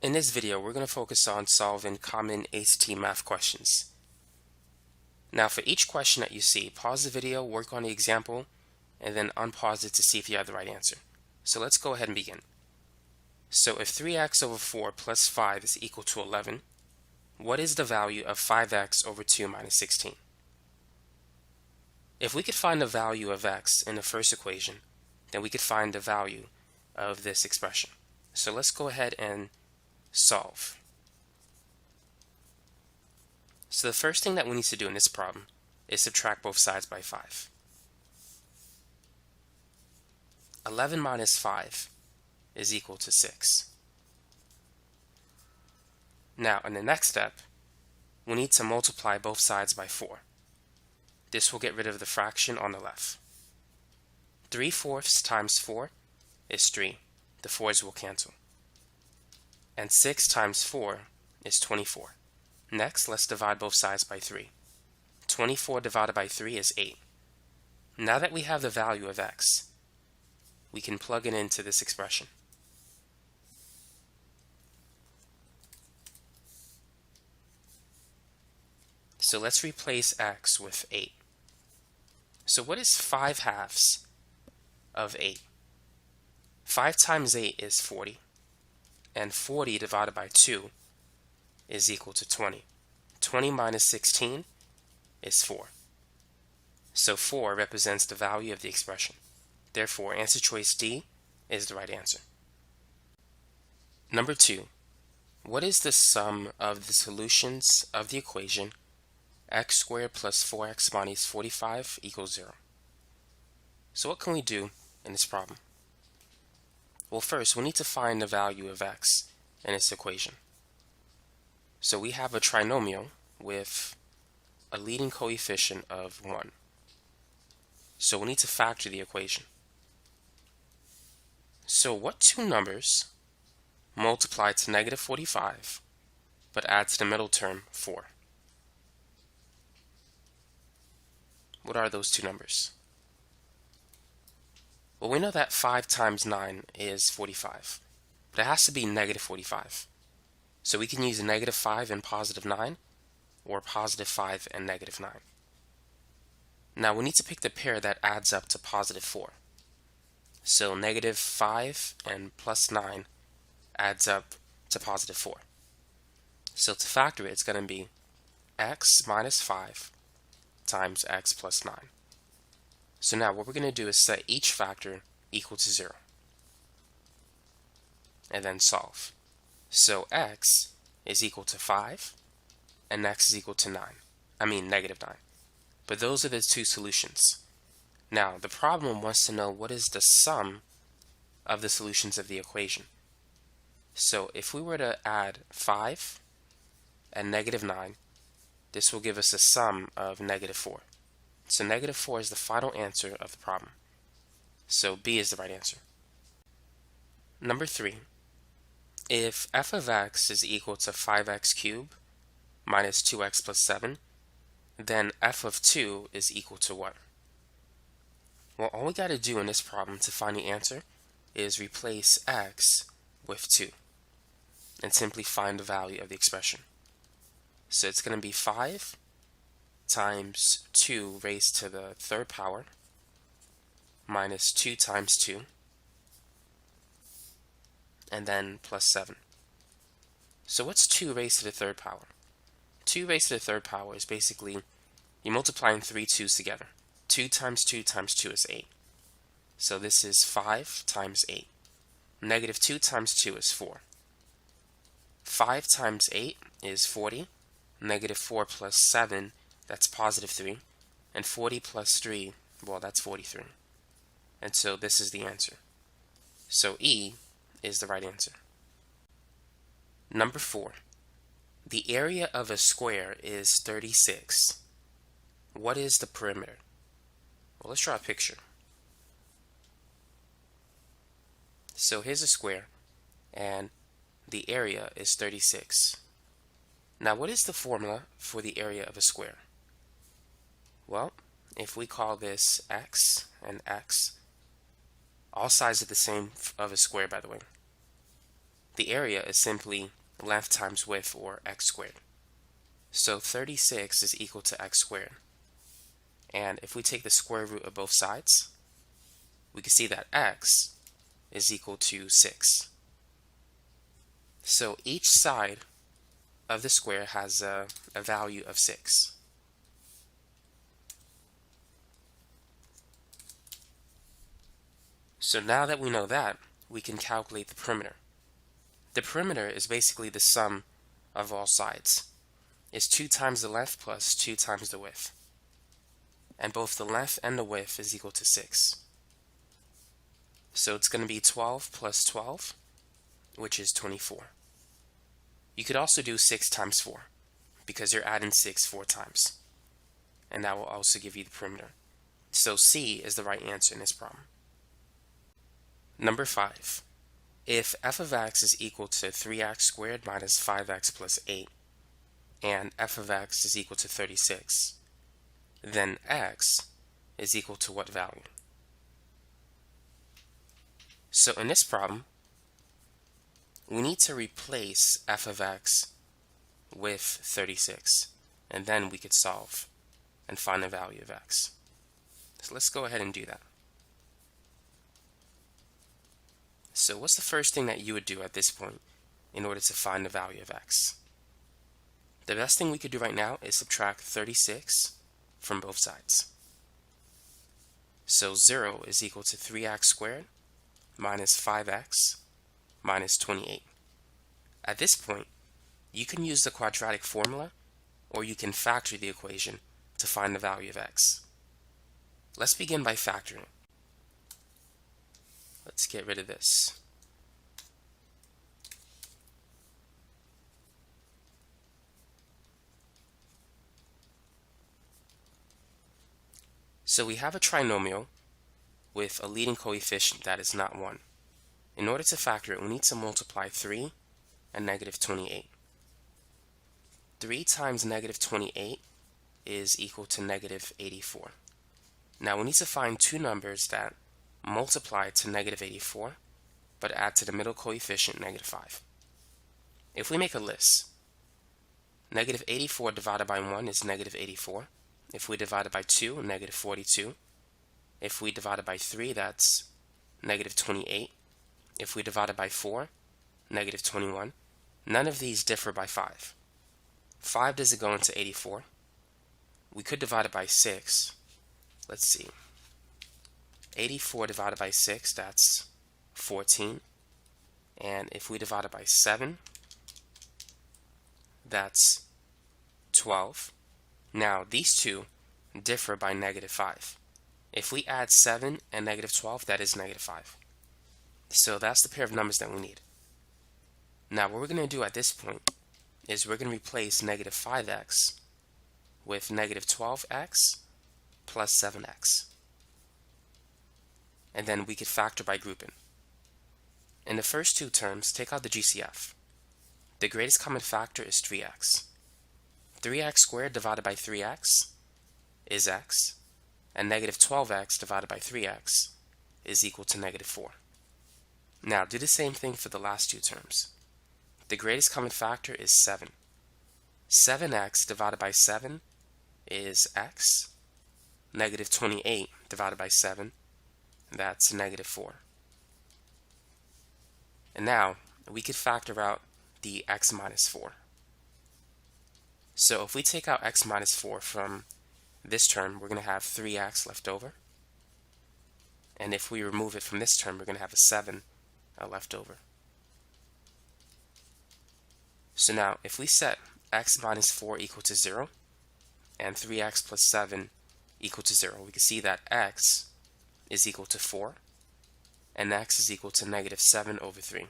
In this video, we're going to focus on solving common ACT math questions. Now, for each question that you see, pause the video, work on the example, and then unpause it to see if you have the right answer. So let's go ahead and begin. So if 3x over 4 plus 5 is equal to 11, what is the value of 5x over 2 minus 16? If we could find the value of x in the first equation, then we could find the value of this expression. So let's go ahead and solve. So the first thing that we need to do in this problem is subtract both sides by 5. 11 minus 5 is equal to 6. Now, in the next step, we need to multiply both sides by 4. This will get rid of the fraction on the left. 3/4 times 4 is 3. The 4's will cancel. And 6 times 4 is 24. Next, let's divide both sides by 3. 24 divided by 3 is 8. Now that we have the value of x, we can plug it into this expression. So let's replace x with 8. So what is 5/2 of 8? 5 times 8 is 40. And 40 divided by 2 is equal to 20. 20 minus 16 is 4. So 4 represents the value of the expression. Therefore, answer choice D is the right answer. Number 2. What is the sum of the solutions of the equation x squared plus 4x minus 45 equals 0? So what can we do in this problem? Well, first, we need to find the value of x in this equation. So we have a trinomial with a leading coefficient of 1. So we need to factor the equation. So what two numbers multiply to negative 45 but add to the middle term 4? What are those two numbers? Well, we know that 5 times 9 is 45, but it has to be negative 45. So we can use negative 5 and positive 9, or positive 5 and negative 9. Now we need to pick the pair that adds up to positive 4. So negative 5 and plus 9 adds up to positive 4. So to factor it, it's going to be x minus 5 times x plus 9. So now what we're going to do is set each factor equal to 0. And then solve. So x is equal to 5 and x is equal to negative 9. But those are the two solutions. Now the problem wants to know what is the sum of the solutions of the equation. So if we were to add 5 and negative 9, this will give us a sum of negative 4. So negative 4 is the final answer of the problem. So B is the right answer. Number 3. If f of x is equal to 5x cubed minus 2x plus 7, then f of 2 is equal to what? Well, all we got to do in this problem to find the answer is replace x with 2 and simply find the value of the expression. So it's going to be 5 times 2 raised to the third power minus 2 times 2 and then plus 7. So what's 2 raised to the third power? 2 raised to the third power is basically you're multiplying 3 2's together. 2 times 2 times 2 is 8. So this is 5 times 8. Negative 2 times 2 is 4. 5 times 8 is 40. Negative 4 plus 7, that's positive 3. And 40 plus 3, well, that's 43. And so this is the answer. So E is the right answer. Number 4. The area of a square is 36. What is the perimeter? Well, let's draw a picture. So here's a square, and the area is 36. Now, what is the formula for the area of a square? Well, if we call this x and x, all sides are the same of a square, by the way. the area is simply length times width, or x squared. So 36 is equal to x squared. And if we take the square root of both sides, we can see that x is equal to 6. So each side of the square has a value of 6. So now that we know that, we can calculate the perimeter. The perimeter is basically the sum of all sides. It's 2 times the length plus 2 times the width. And both the length and the width is equal to 6. So it's going to be 12 plus 12, which is 24. You could also do 6 times 4, because you're adding 6 4 times. And that will also give you the perimeter. So C is the right answer in this problem. Number 5. If f of x is equal to 3x squared minus 5x plus 8, and f of x is equal to 36, then x is equal to what value? So in this problem, we need to replace f of x with 36, and then we could solve and find the value of x. So let's go ahead and do that. So what's the first thing that you would do at this point in order to find the value of x? The best thing we could do right now is subtract 36 from both sides. So 0 is equal to 3x squared minus 5x minus 28. At this point, you can use the quadratic formula, or you can factor the equation to find the value of x. Let's begin by factoring. Let's get rid of this. So we have a trinomial with a leading coefficient that is not 1. In order to factor it, we need to multiply 3 and negative 28. 3 times negative 28 is equal to negative 84. Now we need to find two numbers that multiply to negative 84, but add to the middle coefficient negative 5. If we make a list, negative 84 divided by 1 is negative 84. If we divide it by 2, negative 42. If we divide it by 3, that's negative 28. If we divide it by 4, negative 21. None of these differ by 5. 5 doesn't go into 84. We could divide it by 6. Let's see. 84 divided by 6, that's 14. And if we divide it by 7, that's 12. Now, these two differ by negative 5. If we add 7 and negative 12, that is negative 5. So that's the pair of numbers that we need. Now, what we're going to do at this point is we're going to replace negative 5x with negative 12x plus 7x. And then we could factor by grouping. In the first two terms, take out the GCF. The greatest common factor is 3x. 3x squared divided by 3x is x, and negative 12x divided by 3x is equal to negative 4. Now do the same thing for the last two terms. The greatest common factor is 7. 7x divided by 7 is x. Negative 28 divided by 7, that's negative 4. And now we could factor out the x minus 4. So if we take out x minus 4 from this term, we're going to have 3x left over. And if we remove it from this term, we're going to have a 7 left over. So now, if we set x minus 4 equal to 0, and 3x plus 7 equal to 0, we can see that x is equal to 4, and x is equal to negative 7 over 3.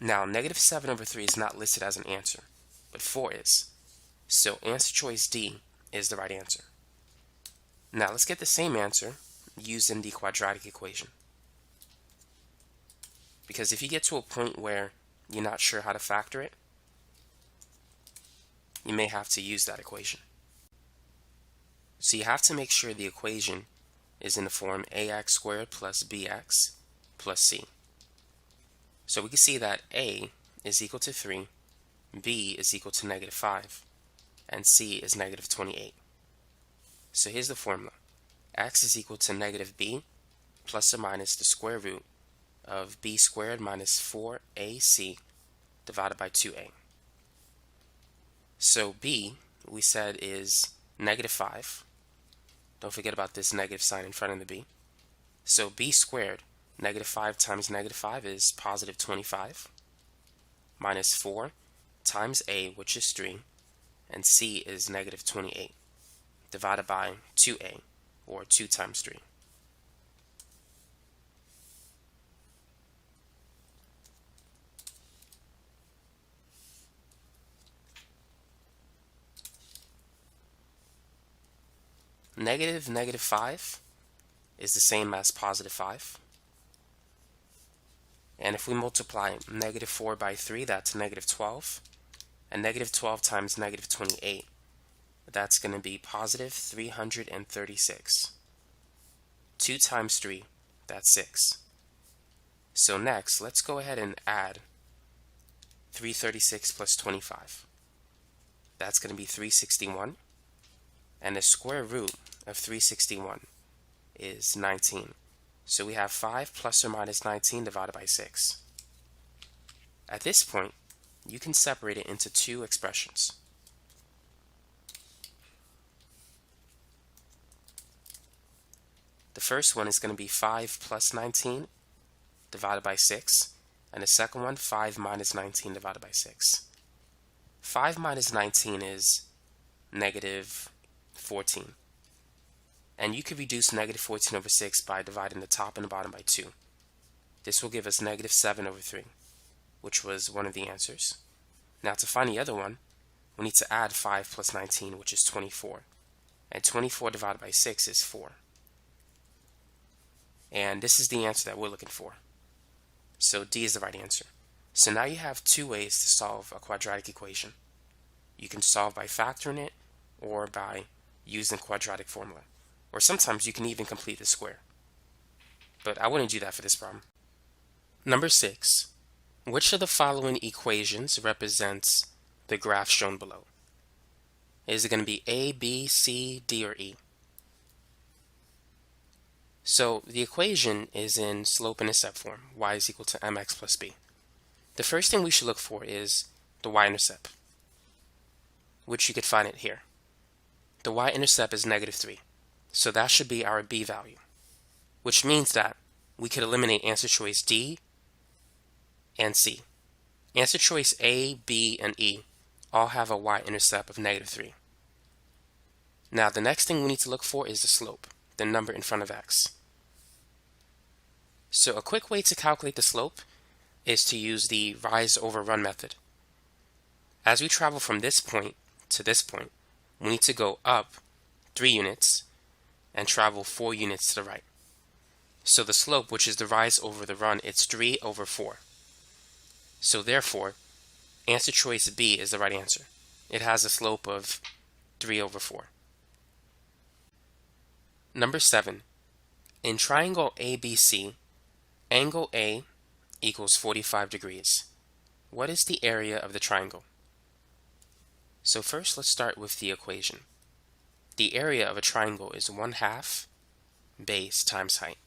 Now, negative 7 over 3 is not listed as an answer, but 4 is. So answer choice D is the right answer. Now let's get the same answer using the quadratic equation. Because if you get to a point where you're not sure how to factor it, you may have to use that equation. So you have to make sure the equation is in the form ax squared plus bx plus c. So we can see that a is equal to 3, b is equal to negative 5, and c is negative 28. So here's the formula. X is equal to negative b plus or minus the square root of b squared minus 4ac divided by 2a. So b, we said, is negative 5. Don't forget about this negative sign in front of the b. So b squared, negative 5 times negative 5 is positive 25, minus 4 times a, which is 3, and c is negative 28, divided by 2a, or 2 times 3. Negative 5 is the same as positive 5. And if we multiply negative 4 by 3, that's negative 12. And negative 12 times negative 28, that's going to be positive 336. 2 times 3, that's 6. So next, let's go ahead and add 336 plus 25. That's going to be 361. And the square root of 361 is 19. So we have 5 plus or minus 19 divided by 6. At this point, you can separate it into two expressions. The first one is going to be 5 plus 19 divided by 6, and the second one, 5 minus 19 divided by 6. 5 minus 19 is negative 14. And you could reduce negative 14 over 6 by dividing the top and the bottom by 2. This will give us negative 7 over 3, which was one of the answers. Now to find the other one, we need to add 5 plus 19, which is 24. And 24 divided by 6 is 4. And this is the answer that we're looking for. So D is the right answer. So now you have two ways to solve a quadratic equation. You can solve by factoring it or by using quadratic formula. Or sometimes you can even complete the square. But I wouldn't do that for this problem. Number 6. Which of the following equations represents the graph shown below? Is it going to be A, B, C, D, or E? So the equation is in slope-intercept form. Y is equal to mx plus b. The first thing we should look for is the y-intercept, which you could find it here. The y-intercept is negative 3. So that should be our b value, which means that we could eliminate answer choice D and C. Answer choice A, B, and E all have a y-intercept of negative 3. Now the next thing we need to look for is the slope, the number in front of x. So a quick way to calculate the slope is to use the rise over run method. As we travel from this point to this point, we need to go up 3 units and travel 4 units to the right. So the slope, which is the rise over the run, it's 3 over 4. So therefore, answer choice B is the right answer. It has a slope of 3 over 4. Number 7. In triangle ABC, angle A equals 45 degrees. What is the area of the triangle? So first, let's start with the equation. The area of a triangle is 1/2 base times height.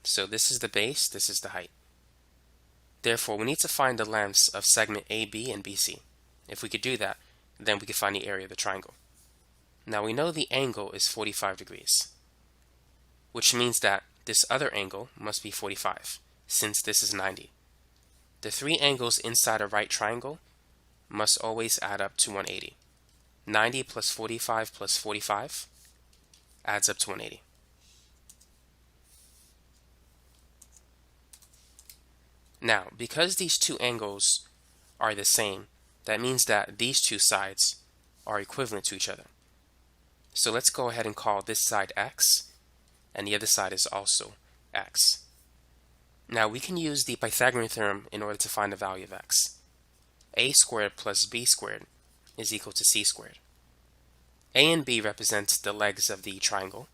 So this is the base, this is the height. Therefore, we need to find the lengths of segment AB and BC. If we could do that, then we could find the area of the triangle. Now we know the angle is 45 degrees, which means that this other angle must be 45, since this is 90. The three angles inside a right triangle must always add up to 180. 90 plus 45 plus 45 adds up to 180. Now, because these two angles are the same, that means that these two sides are equivalent to each other. So let's go ahead and call this side x, and the other side is also x. Now we can use the Pythagorean theorem in order to find the value of x. A squared plus b squared is equal to c squared. A and b represent the legs of the triangle,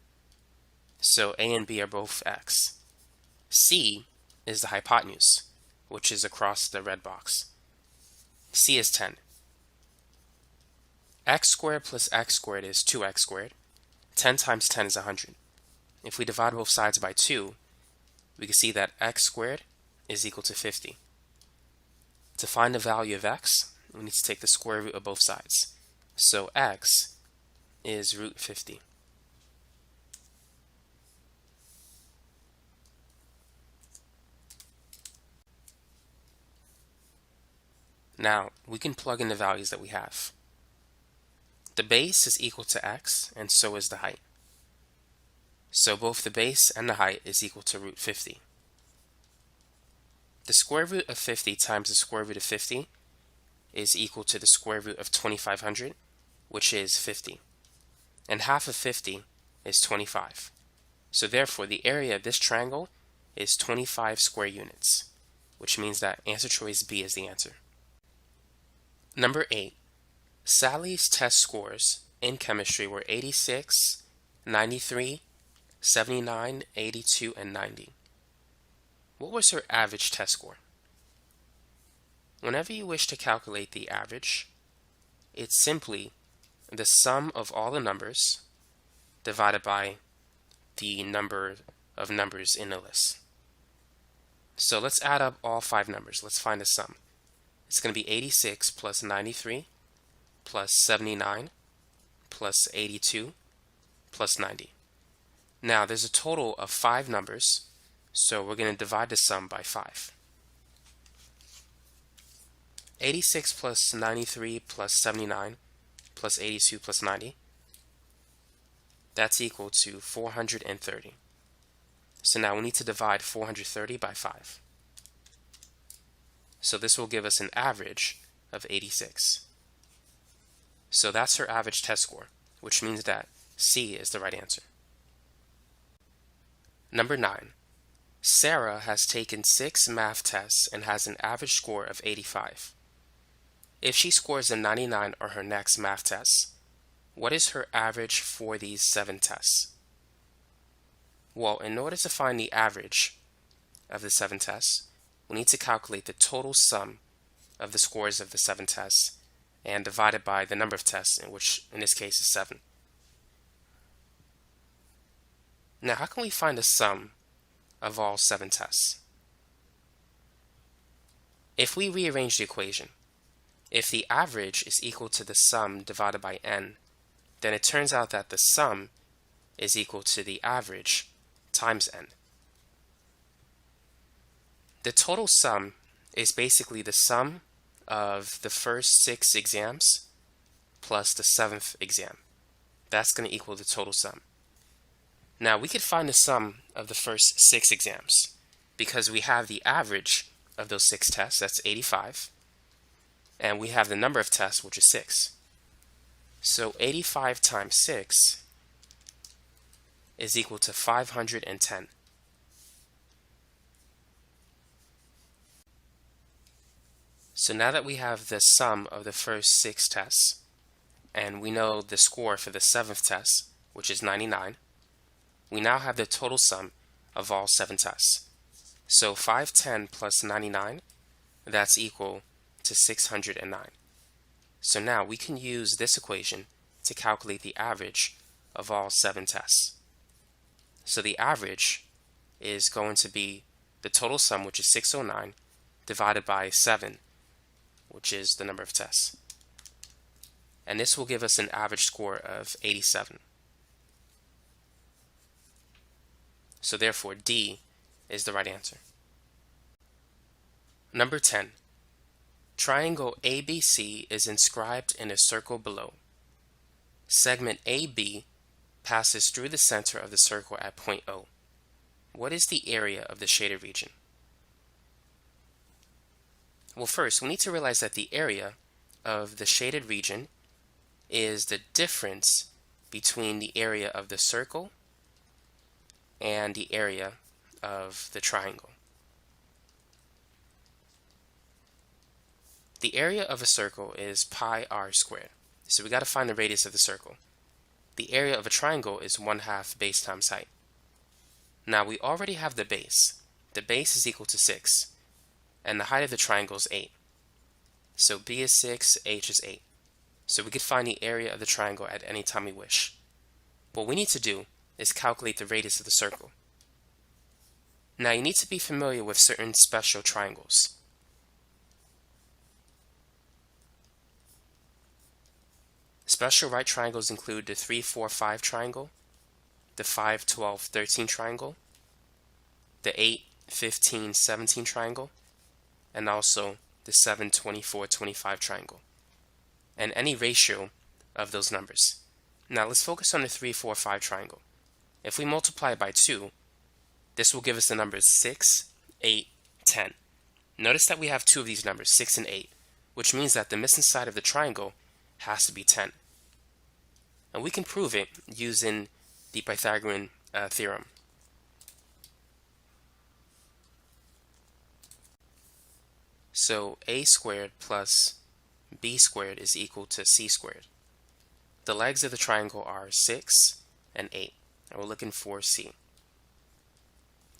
so a and b are both x. C is the hypotenuse, which is across the red box. C is 10. X squared plus x squared is 2x squared. 10 times 10 is 100. If we divide both sides by 2, we can see that x squared is equal to 50. To find the value of x, we need to take the square root of both sides. So x is root 50. Now, we can plug in the values that we have. The base is equal to x, and so is the height. So both the base and the height is equal to root 50. The square root of 50 times the square root of 50 is equal to the square root of 2500, which is 50. And half of 50 is 25. So therefore, the area of this triangle is 25 square units, which means that answer choice B is the answer. Number 8. Sally's test scores in chemistry were 86, 93, 79, 82, and 90. What was her average test score? Whenever you wish to calculate the average, it's simply the sum of all the numbers divided by the number of numbers in the list. So let's add up all 5 numbers. Let's find the sum. It's going to be 86 plus 93 plus 79 plus 82 plus 90. Now there's a total of 5 numbers, so we're going to divide the sum by 5. 86 plus 93 plus 79 plus 82 plus 90, that's equal to 430. So now we need to divide 430 by 5. So this will give us an average of 86. So that's her average test score, which means that C is the right answer. Number 9. Sarah has taken 6 math tests and has an average score of 85. If she scores a 99 on her next math test, what is her average for these 7 tests? Well, in order to find the average of the 7 tests, we need to calculate the total sum of the scores of the 7 tests and divide it by the number of tests, which in this case is 7. Now, how can we find the sum of all 7 tests? If we rearrange the equation, if the average is equal to the sum divided by n, then it turns out that the sum is equal to the average times n. The total sum is basically the sum of the first 6 exams plus the 7th exam. That's going to equal the total sum. Now we could find the sum of the first 6 exams because we have the average of those 6 tests, that's 85, and we have the number of tests, which is 6. So 85 times 6 is equal to 510. So now that we have the sum of the first 6 tests, and we know the score for the 7th test, which is 99, we now have the total sum of all 7 tests. So 510 plus 99, that's equal to 609. So now we can use this equation to calculate the average of all 7 tests. So the average is going to be the total sum, which is 609, divided by 7, which is the number of tests. And this will give us an average score of 87. So therefore, D is the right answer. Number 10. Triangle ABC is inscribed in a circle below. Segment AB passes through the center of the circle at point O. What is the area of the shaded region? Well, first, we need to realize that the area of the shaded region is the difference between the area of the circle and the area of the triangle. The area of a circle is pi r squared. So we got to find the radius of the circle. The area of a triangle is 1/2 base times height. Now we already have the base. The base is equal to 6, and the height of the triangle is 8. So B is 6, H is 8. So we could find the area of the triangle at any time we wish. What we need to do is calculate the radius of the circle. Now you need to be familiar with certain special triangles. Special right triangles include the 3, 4, 5 triangle, the 5, 12, 13 triangle, the 8, 15, 17 triangle, and also the 7, 24, 25 triangle, and any ratio of those numbers. Now let's focus on the 3, 4, 5 triangle. If we multiply it by 2, this will give us the numbers 6, 8, 10. Notice that we have two of these numbers, 6 and 8, which means that the missing side of the triangle has to be 10. And we can prove it using the Pythagorean theorem. So a squared plus b squared is equal to c squared. The legs of the triangle are 6 and 8, and we're looking for c.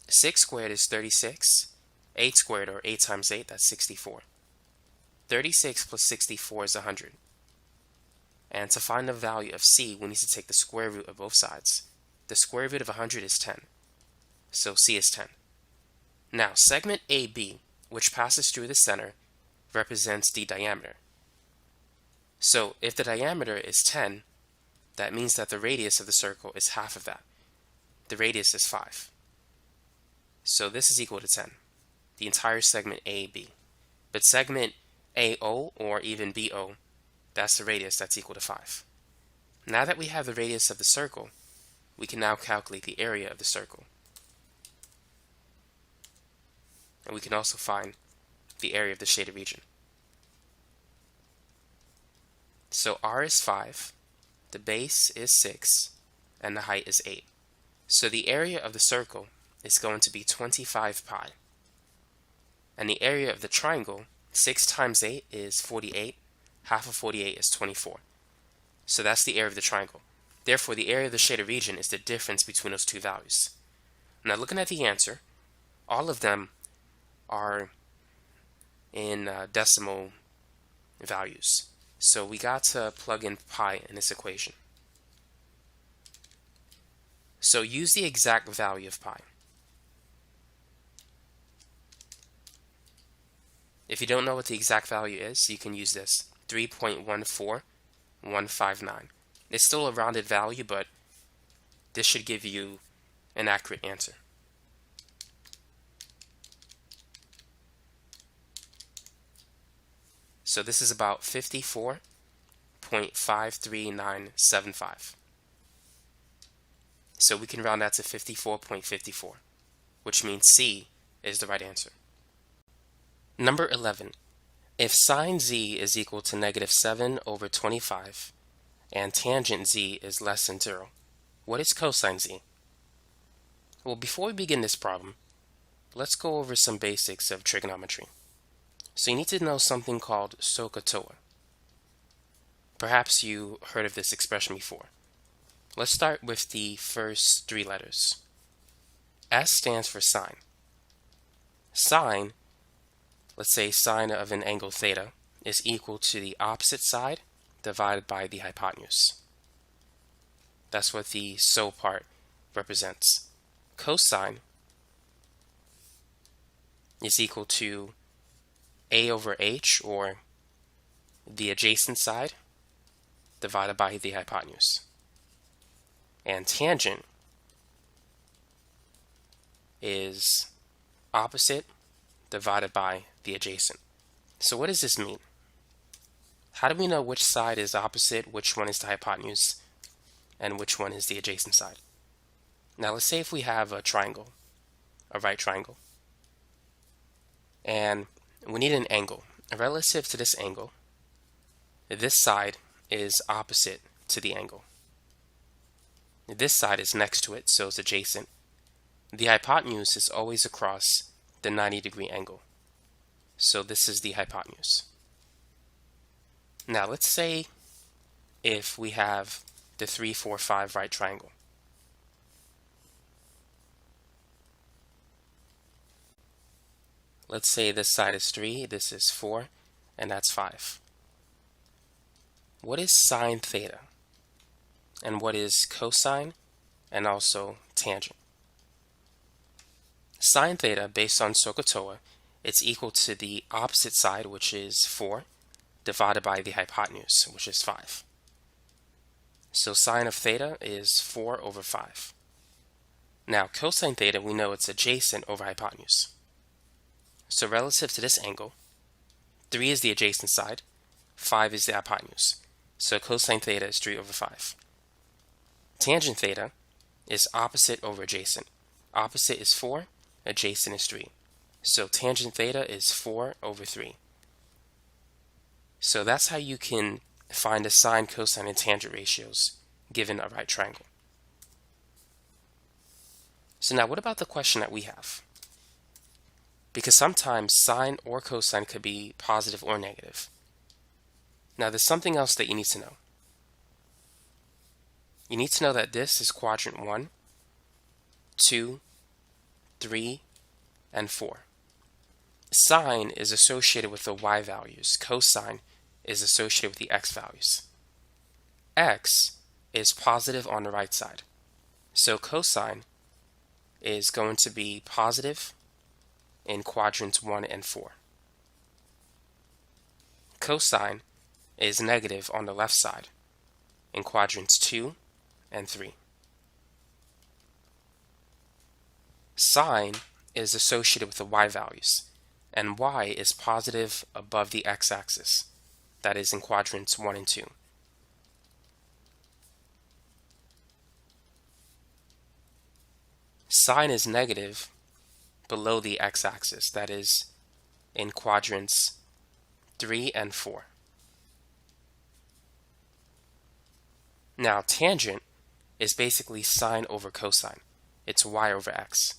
6 squared is 36. 8 squared, or 8 times 8, that's 64. 36 plus 64 is 100. And to find the value of c, we need to take the square root of both sides. The square root of 100 is 10. So c is 10. Now, segment AB, which passes through the center, represents the diameter. So if the diameter is 10, that means that the radius of the circle is half of that. The radius is 5. So this is equal to 10, the entire segment AB. But segment AO, or even BO, that's the radius, that's equal to 5. Now that we have the radius of the circle, we can now calculate the area of the circle. And we can also find the area of the shaded region. So R is 5, the base is 6, and the height is 8. So the area of the circle is going to be 25 pi. And the area of the triangle, 6 times 8 is 48. Half of 48 is 24. So that's the area of the triangle. Therefore, the area of the shaded region is the difference between those two values. Now, looking at the answer, all of them are in decimal values. So we got to plug in pi in this equation. So use the exact value of pi. If you don't know what the exact value is, you can use this, 3.14159. It's still a rounded value, but this should give you an accurate answer. So this is about 54.53975. So we can round that to 54.54, which means C is the right answer. Number 11. If sine z is equal to negative 7 over 25 and tangent z is less than 0, what is cosine z? Well, before we begin this problem, let's go over some basics of trigonometry. So you need to know something called SOHCAHTOA. Perhaps you heard of this expression before. Let's start with the first three letters. S stands for sine. Sine, let's say sine of an angle theta, is equal to the opposite side divided by the hypotenuse. That's what the SO part represents. Cosine is equal to A over H, or the adjacent side, divided by the hypotenuse. And tangent is opposite divided by the adjacent. So what does this mean? How do we know which side is opposite, which one is the hypotenuse, and which one is the adjacent side? Now let's say if we have a triangle, a right triangle, and we need an angle. Relative to this angle, this side is opposite to the angle. This side is next to it, so it's adjacent. The hypotenuse is always across the 90-degree angle. So this is the hypotenuse. Now let's say if we have the 3, 4, 5 right triangle. Let's say this side is 3, this is 4, and that's 5. What is sine theta? And what is cosine and also tangent? Sine theta, based on SOHCAHTOA, it's equal to the opposite side, which is 4, divided by the hypotenuse, which is 5. So sine of theta is 4 over 5. Now cosine theta, we know it's adjacent over hypotenuse. So relative to this angle, 3 is the adjacent side, 5 is the hypotenuse. So cosine theta is 3 over 5. Tangent theta is opposite over adjacent. Opposite is 4, adjacent is 3. So tangent theta is 4 over 3. So that's how you can find the sine, cosine, and tangent ratios given a right triangle. So now what about the question that we have? Because sometimes sine or cosine could be positive or negative. Now there's something else that you need to know. You need to know that this is quadrant 1, 2, 3, and 4. Sine is associated with the y values. Cosine is associated with the x values. X is positive on the right side. So cosine is going to be positive in quadrants 1 and 4. Cosine is negative on the left side in quadrants 2 and 3. Sine is associated with the y values, and y is positive above the x-axis, that is in quadrants 1 and 2. Sine is negative below the x-axis, that is in quadrants 3 and 4. Now tangent is basically sine over cosine. It's y over x.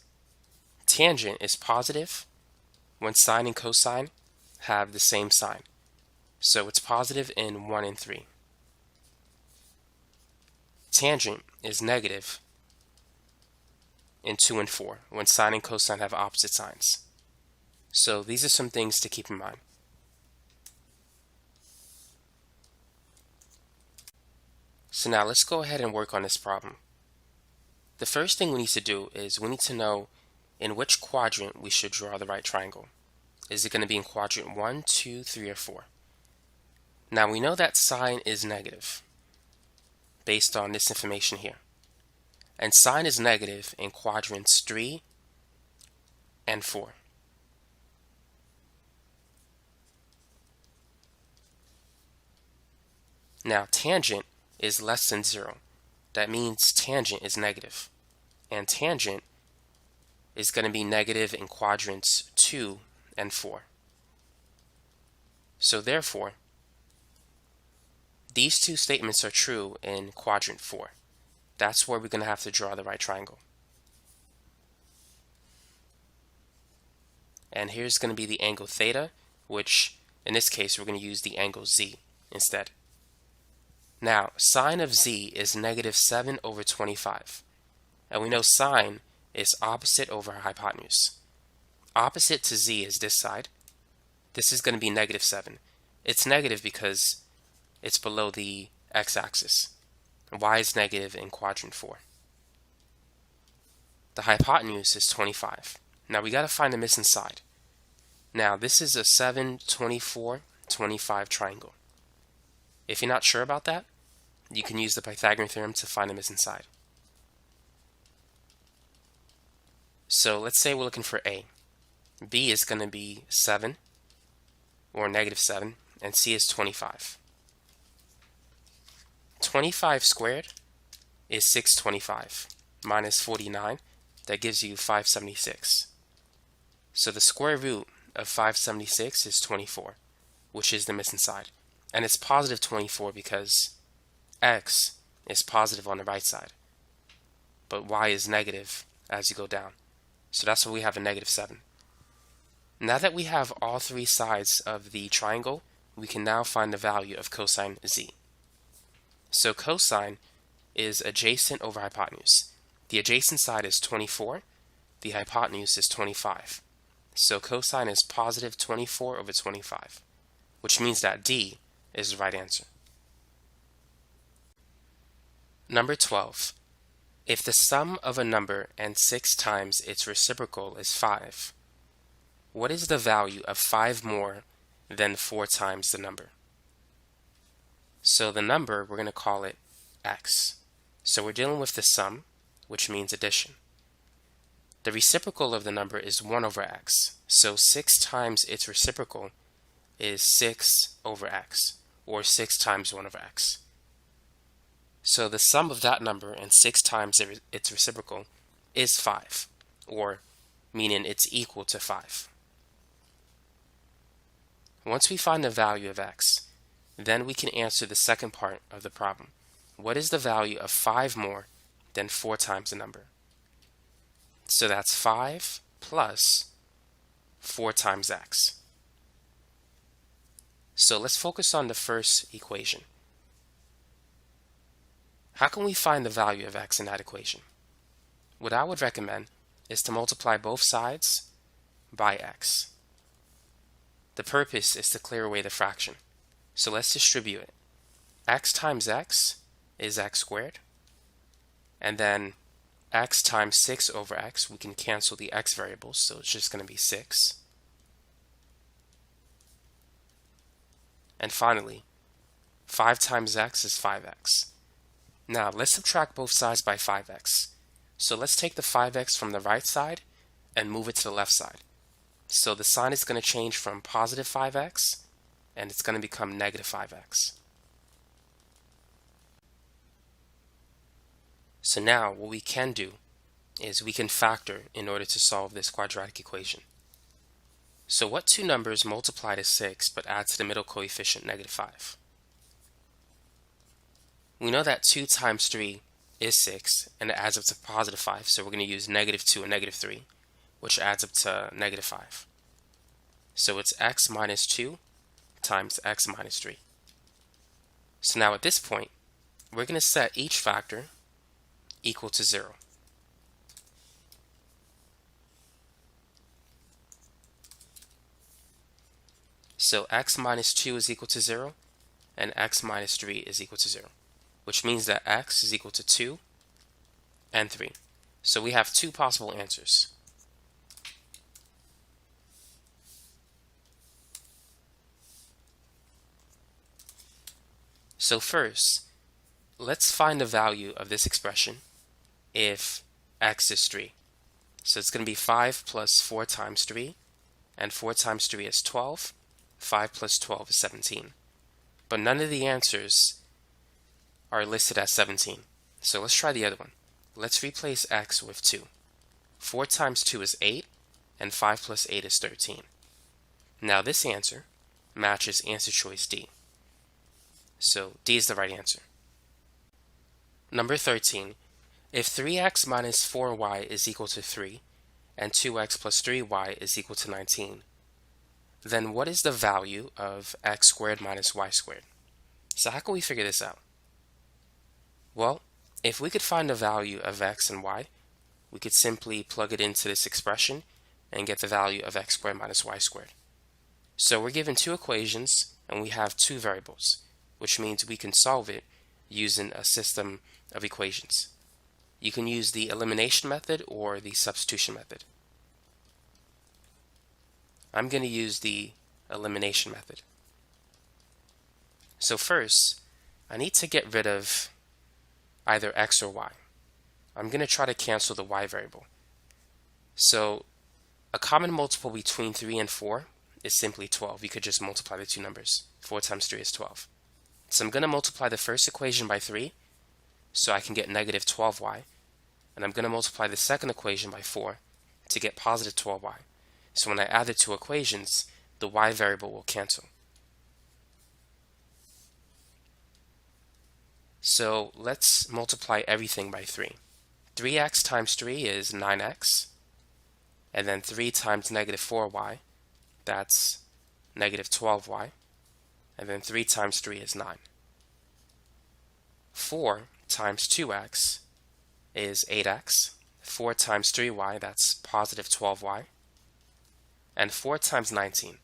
Tangent is positive when sine and cosine have the same sign. So it's positive in 1 and 3. Tangent is negative in 2 and 4 when sine and cosine have opposite signs. So these are some things to keep in mind. So now let's go ahead and work on this problem. The first thing we need to do is we need to know in which quadrant we should draw the right triangle. Is it going to be in quadrant 1, 2, 3, or 4? Now we know that sine is negative based on this information here. And sine is negative in quadrants 3 and 4. Now tangent is less than 0. That means tangent is negative. And tangent is going to be negative in quadrants 2 and 4. So therefore, these two statements are true in quadrant 4. That's where we're going to have to draw the right triangle. And here's going to be the angle theta, which in this case we're going to use the angle z instead. Now, sine of z is negative 7 over 25. And we know sine is opposite over hypotenuse. Opposite to z is this side. This is going to be negative 7. It's negative because it's below the x-axis. Y is negative in quadrant 4. The hypotenuse is 25. Now we got to find the missing side. Now this is a 7, 24, 25 triangle. If you're not sure about that, you can use the Pythagorean theorem to find the missing side. So let's say we're looking for A. B is going to be 7 or negative 7, and C is 25. 25 squared is 625 minus 49. That gives you 576. So the square root of 576 is 24, which is the missing side. And it's positive 24 because x is positive on the right side, but y is negative as you go down. So that's why we have a negative 7. Now that we have all three sides of the triangle, we can now find the value of cosine z. So cosine is adjacent over hypotenuse. The adjacent side is 24. The hypotenuse is 25. So cosine is positive 24 over 25. which means that D is the right answer. Number 12. If the sum of a number and 6 times its reciprocal is 5, what is the value of 5 more than 4 times the number? So the number, we're going to call it x. So we're dealing with the sum, which means addition. The reciprocal of the number is 1 over x. So 6 times its reciprocal is 6 over x, or 6 times 1 over x. So the sum of that number and 6 times its reciprocal is 5, or meaning it's equal to 5. Once we find the value of x, then we can answer the second part of the problem. What is the value of 5 more than 4 times the number? So that's 5 plus 4 times x. So let's focus on the first equation. How can we find the value of x in that equation? What I would recommend is to multiply both sides by x. The purpose is to clear away the fraction. So let's distribute it. X times x is x squared. And then x times 6 over x, we can cancel the x variables, so it's just going to be 6. And finally, 5 times x is 5x. Now let's subtract both sides by 5x. So let's take the 5x from the right side and move it to the left side. So the sign is going to change from positive 5x and it's going to become negative 5x. So now what we can do is we can factor in order to solve this quadratic equation. So what two numbers multiply to 6 but add to the middle coefficient negative 5? We know that 2 times 3 is 6 and it adds up to positive 5, so we're going to use negative 2 and negative 3, which adds up to negative 5. So it's x minus 2 times x minus 3. So now at this point, we're going to set each factor equal to 0. So x minus 2 is equal to 0 and x minus 3 is equal to 0, which means that x is equal to 2 and 3. So we have two possible answers. So first, let's find the value of this expression if x is 3. So it's going to be 5 plus 4 times 3, and 4 times 3 is 12. 5 plus 12 is 17. But none of the answers are listed as 17. So let's try the other one. Let's replace x with 2. 4 times 2 is 8, and 5 plus 8 is 13. Now this answer matches answer choice D. So D is the right answer. Number 13. If 3x minus 4y is equal to 3, and 2x plus 3y is equal to 19, then what is the value of x squared minus y squared? So how can we figure this out? Well, if we could find the value of x and y, we could simply plug it into this expression and get the value of x squared minus y squared. So we're given two equations and we have two variables, which means we can solve it using a system of equations. You can use the elimination method or the substitution method. I'm going to use the elimination method. So first, I need to get rid of either x or y. I'm going to try to cancel the y variable. So a common multiple between 3 and 4 is simply 12. You could just multiply the two numbers. 4 times 3 is 12. So I'm going to multiply the first equation by 3, so I can get negative 12y. And I'm going to multiply the second equation by 4 to get positive 12y. So when I add the two equations, the y variable will cancel. So let's multiply everything by 3. 3x times 3 is 9x. And then 3 times negative 4y, that's negative 12y. And then 3 times 3 is 9. 4 times 2x is 8x. 4 times 3y, that's positive 12y. And 4 times 19.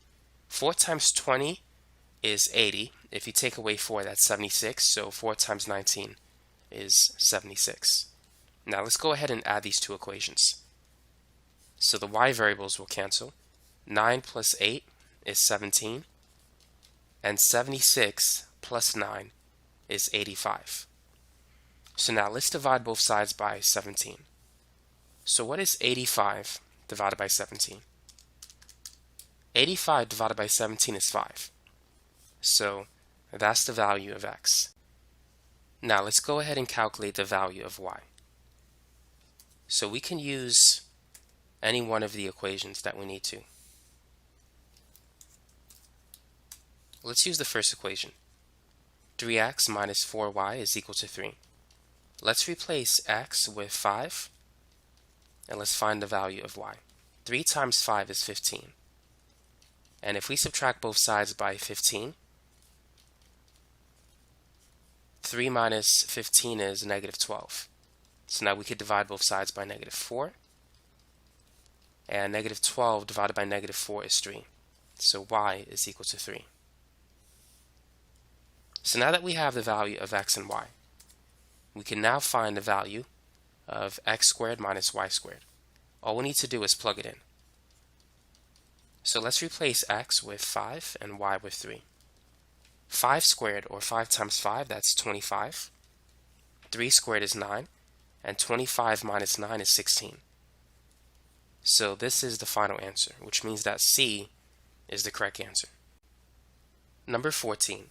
4 times 20 is 80. If you take away 4, that's 76. So 4 times 19 is 76. Now let's go ahead and add these two equations. So the y variables will cancel. 9 plus 8 is 17. And 76 plus 9 is 85. So now let's divide both sides by 17. So what is 85 divided by 17? 85 divided by 17 is 5. So that's the value of x. Now let's go ahead and calculate the value of y. So we can use any one of the equations that we need to. Let's use the first equation. 3x minus 4y is equal to 3. Let's replace x with 5, and let's find the value of y. 3 times 5 is 15. And if we subtract both sides by 15, 3 minus 15 is negative 12. So now we could divide both sides by negative 4. And negative 12 divided by negative 4 is 3. So y is equal to 3. So now that we have the value of x and y, we can now find the value of x squared minus y squared. All we need to do is plug it in. So let's replace x with 5 and y with 3. 5 squared, or 5 times 5, that's 25. 3 squared is 9, and 25 minus 9 is 16. So this is the final answer, which means that C is the correct answer. Number 14.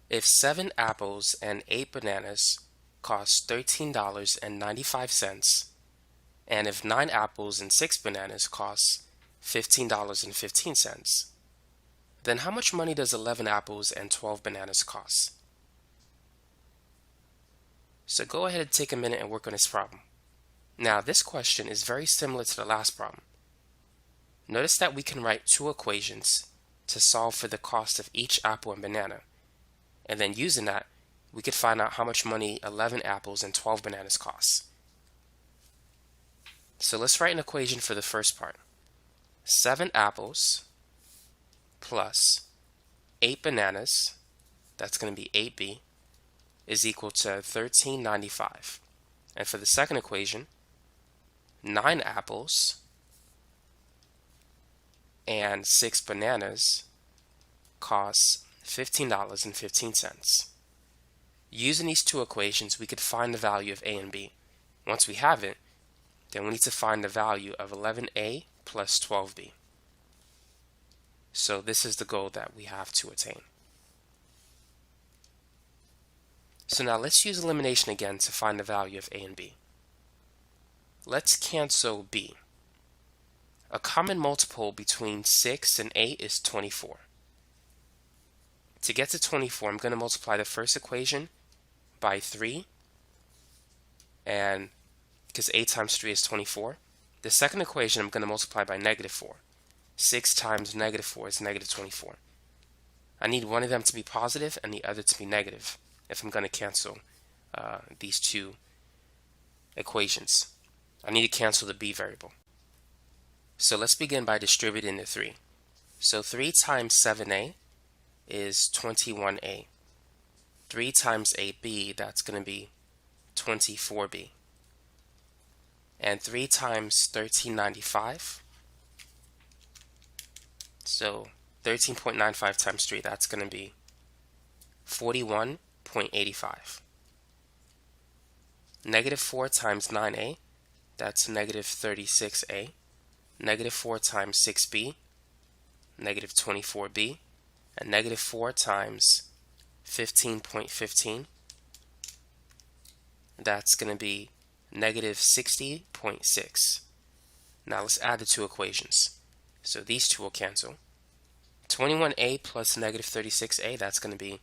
If 7 apples and 8 bananas cost $13.95, and if 9 apples and 6 bananas cost $15.15, then how much money does 11 apples and 12 bananas cost? So go ahead and take a minute and work on this problem. Now this question is very similar to the last problem. Notice that we can write two equations to solve for the cost of each apple and banana, and then using that we could find out how much money 11 apples and 12 bananas cost. So let's write an equation for the first part. 7 apples plus 8 bananas, that's going to be 8b, is equal to $13.95. And for the second equation, 9 apples and 6 bananas costs $15.15. Using these two equations, we could find the value of a and b. Once we have it, then we need to find the value of 11a plus 12b. So this is the goal that we have to attain. So now let's use elimination again to find the value of a and b. Let's cancel b. A common multiple between 6 and 8 is 24. To get to 24, I'm going to multiply the first equation by 3, and because 8 times 3 is 24. The second equation I'm going to multiply by negative 4. 6 times negative 4 is negative 24. I need one of them to be positive and the other to be negative if I'm going to cancel these two equations. I need to cancel the b variable. So let's begin by distributing the 3. So 3 times 7a is 21a. 3 times 8b, that's going to be 24b. And 3 times 13.95, so 13.95 times 3, that's going to be 41.85. Negative 4 times 9a, that's negative 36a. Negative 4 times 6b, negative 24b. And negative 4 times 15.15, that's going to be negative 60.6. Now let's add the two equations. So these two will cancel. 21a plus negative 36a, that's going to be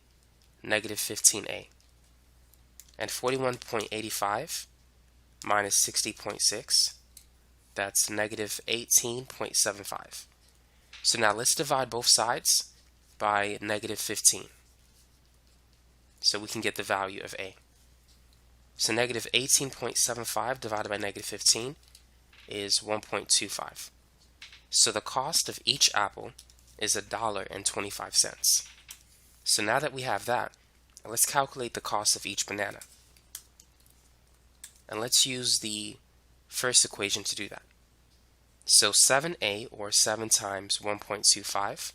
negative 15a. And 41.85 minus 60.6, that's negative 18.75. So now let's divide both sides by negative 15, so we can get the value of a. So negative 18.75 divided by negative 15 is 1.25. So the cost of each apple is $1.25. So now that we have that, let's calculate the cost of each banana. And let's use the first equation to do that. So 7a, or 7 times 1.25,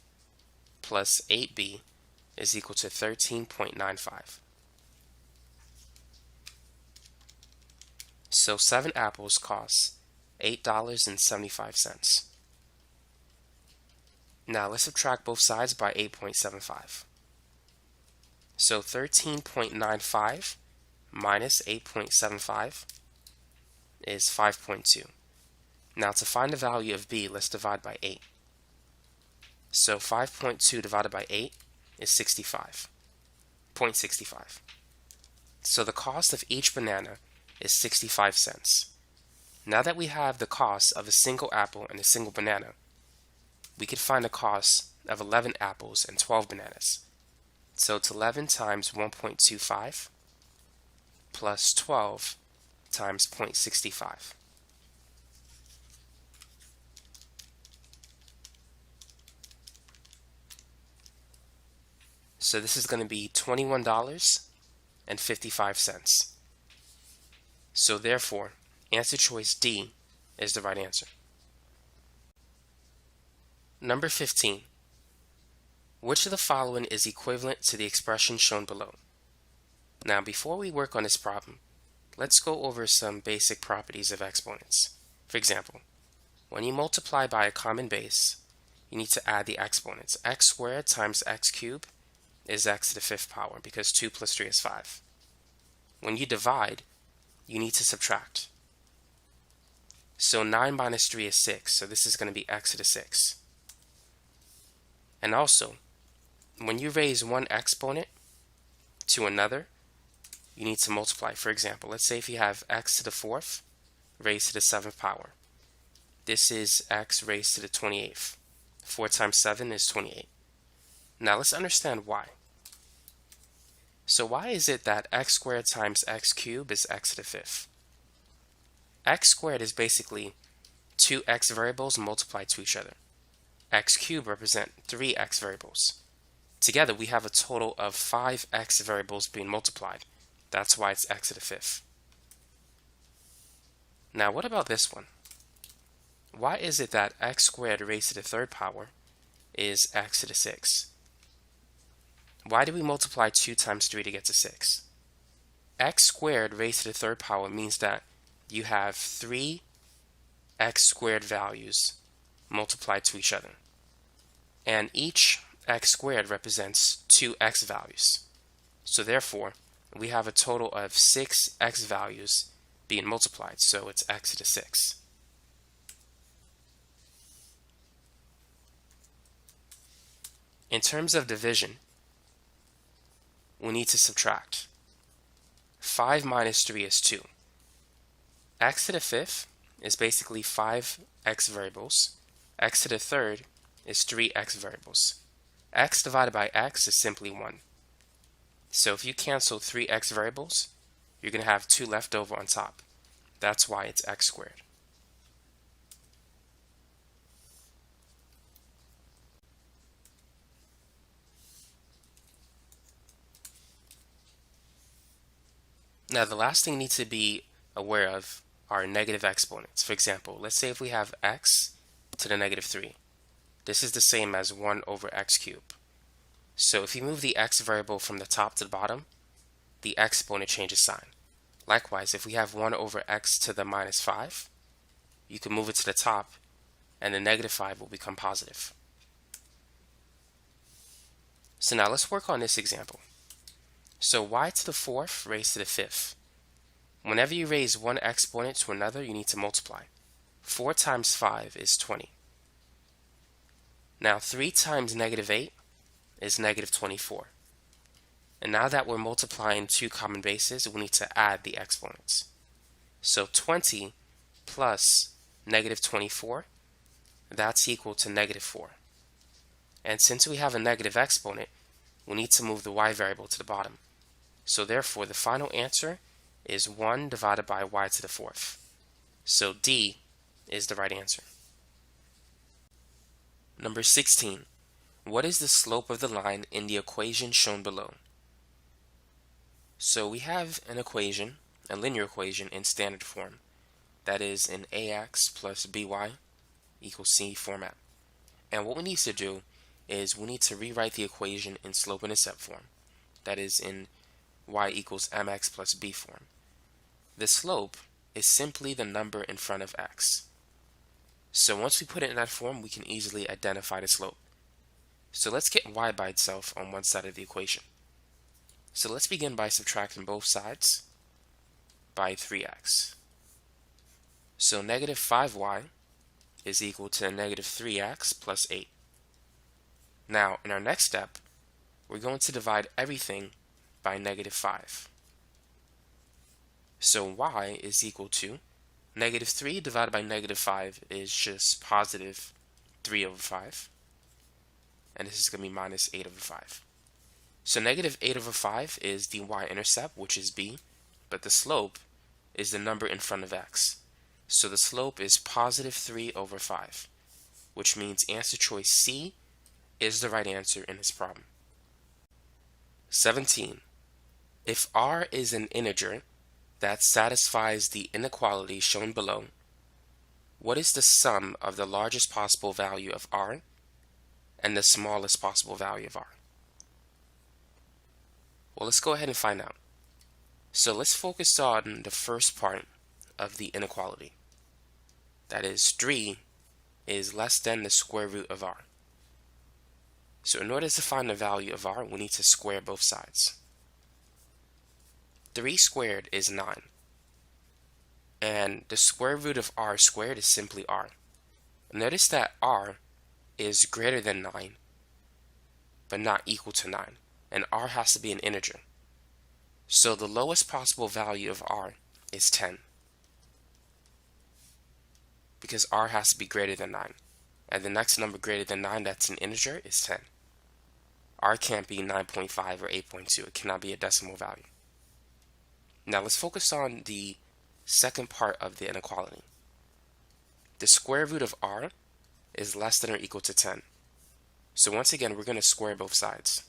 plus 8b is equal to 13.95. So 7 apples cost $8.75. Now let's subtract both sides by 8.75. So 13.95 minus 8.75 is 5.2. Now to find the value of b, let's divide by 8. So 5.2 divided by 8 is 65.65. So the cost of each banana is 65 cents. Now that we have the cost of a single apple and a single banana, we could find the cost of 11 apples and 12 bananas. So it's 11 times 1.25 plus 12 times 0.65. So this is going to be $21.55. So therefore, answer choice D is the right answer. Number 15. Which of the following is equivalent to the expression shown below? Now, before we work on this problem, let's go over some basic properties of exponents. For example, when you multiply by a common base, you need to add the exponents. X squared times x cubed is x to the 5th power, because 2 plus 3 is 5. When you divide, you need to subtract. So 9 minus 3 is 6, so this is going to be x to the 6. And also, when you raise one exponent to another, you need to multiply. For example, let's say if you have x to the 4th raised to the 7th power. This is x raised to the 28th. 4 times 7 is 28. Now let's understand why. So why is it that x squared times x cubed is x to the 5th? X squared is basically two x variables multiplied to each other. X cubed represent 3 x variables. Together we have a total of 5 x variables being multiplied. That's why it's x to the 5th. Now what about this one? Why is it that x squared raised to the 3rd power is x to the 6th? Why do we multiply 2 times 3 to get to 6? X squared raised to the 3rd power means that you have 3 x squared values multiplied to each other. And each x squared represents 2 x values. So therefore, we have a total of 6 x values being multiplied, so it's x to the 6. In terms of division, we need to subtract. 5 minus 3 is 2. X to the 5th is basically 5 x variables. X to the 3rd is 3 x variables. X divided by x is simply 1. So if you cancel 3 x variables, you're going to have 2 left over on top. That's why it's x squared. Now the last thing you need to be aware of are negative exponents. For example, let's say if we have x to the negative 3. This is the same as 1 over x cubed. So if you move the x variable from the top to the bottom, the exponent changes sign. Likewise, if we have 1 over x to the minus 5, you can move it to the top and the negative 5 will become positive. So now let's work on this example. So y to the 4th raised to the 5th. Whenever you raise one exponent to another, you need to multiply. 4 times 5 is 20. Now 3 times negative 8 is negative 24. And now that we're multiplying two common bases, we need to add the exponents. So 20 plus negative 24, that's equal to negative 4. And since we have a negative exponent, we need to move the y variable to the bottom. So therefore, the final answer is 1 divided by y to the 4th. So D is the right answer. Number 16. What is the slope of the line in the equation shown below? So we have an equation, a linear equation in standard form, that is in ax plus by equals c format. And what we need to do is we need to rewrite the equation in slope-intercept form, that is in y equals mx plus b form. The slope is simply the number in front of x. So once we put it in that form, we can easily identify the slope. So let's get y by itself on one side of the equation. So let's begin by subtracting both sides by 3x. So negative 5y is equal to negative 3x plus 8. Now, in our next step, we're going to divide everything by negative 5. So y is equal to negative 3 divided by negative 5 is just positive 3 over 5. And this is going to be minus 8 over 5. So negative 8 over 5 is the y-intercept, which is b, but the slope is the number in front of x. So the slope is positive 3 over 5, which means answer choice C is the right answer in this problem. 17. If r is an integer that satisfies the inequality shown below, what is the sum of the largest possible value of r and the smallest possible value of r? Well, let's go ahead and find out. So let's focus on the first part of the inequality. That is, 3 is less than the square root of r. So in order to find the value of r, we need to square both sides. 3 squared is 9. And the square root of r squared is simply r. Notice that r is greater than 9, but not equal to 9. And r has to be an integer. So the lowest possible value of r is 10. Because r has to be greater than 9. And the next number greater than 9 that's an integer is 10. R can't be 9.5 or 8.2. It cannot be a decimal value. Now let's focus on the second part of the inequality. The square root of r is less than or equal to 10. So once again, we're going to square both sides.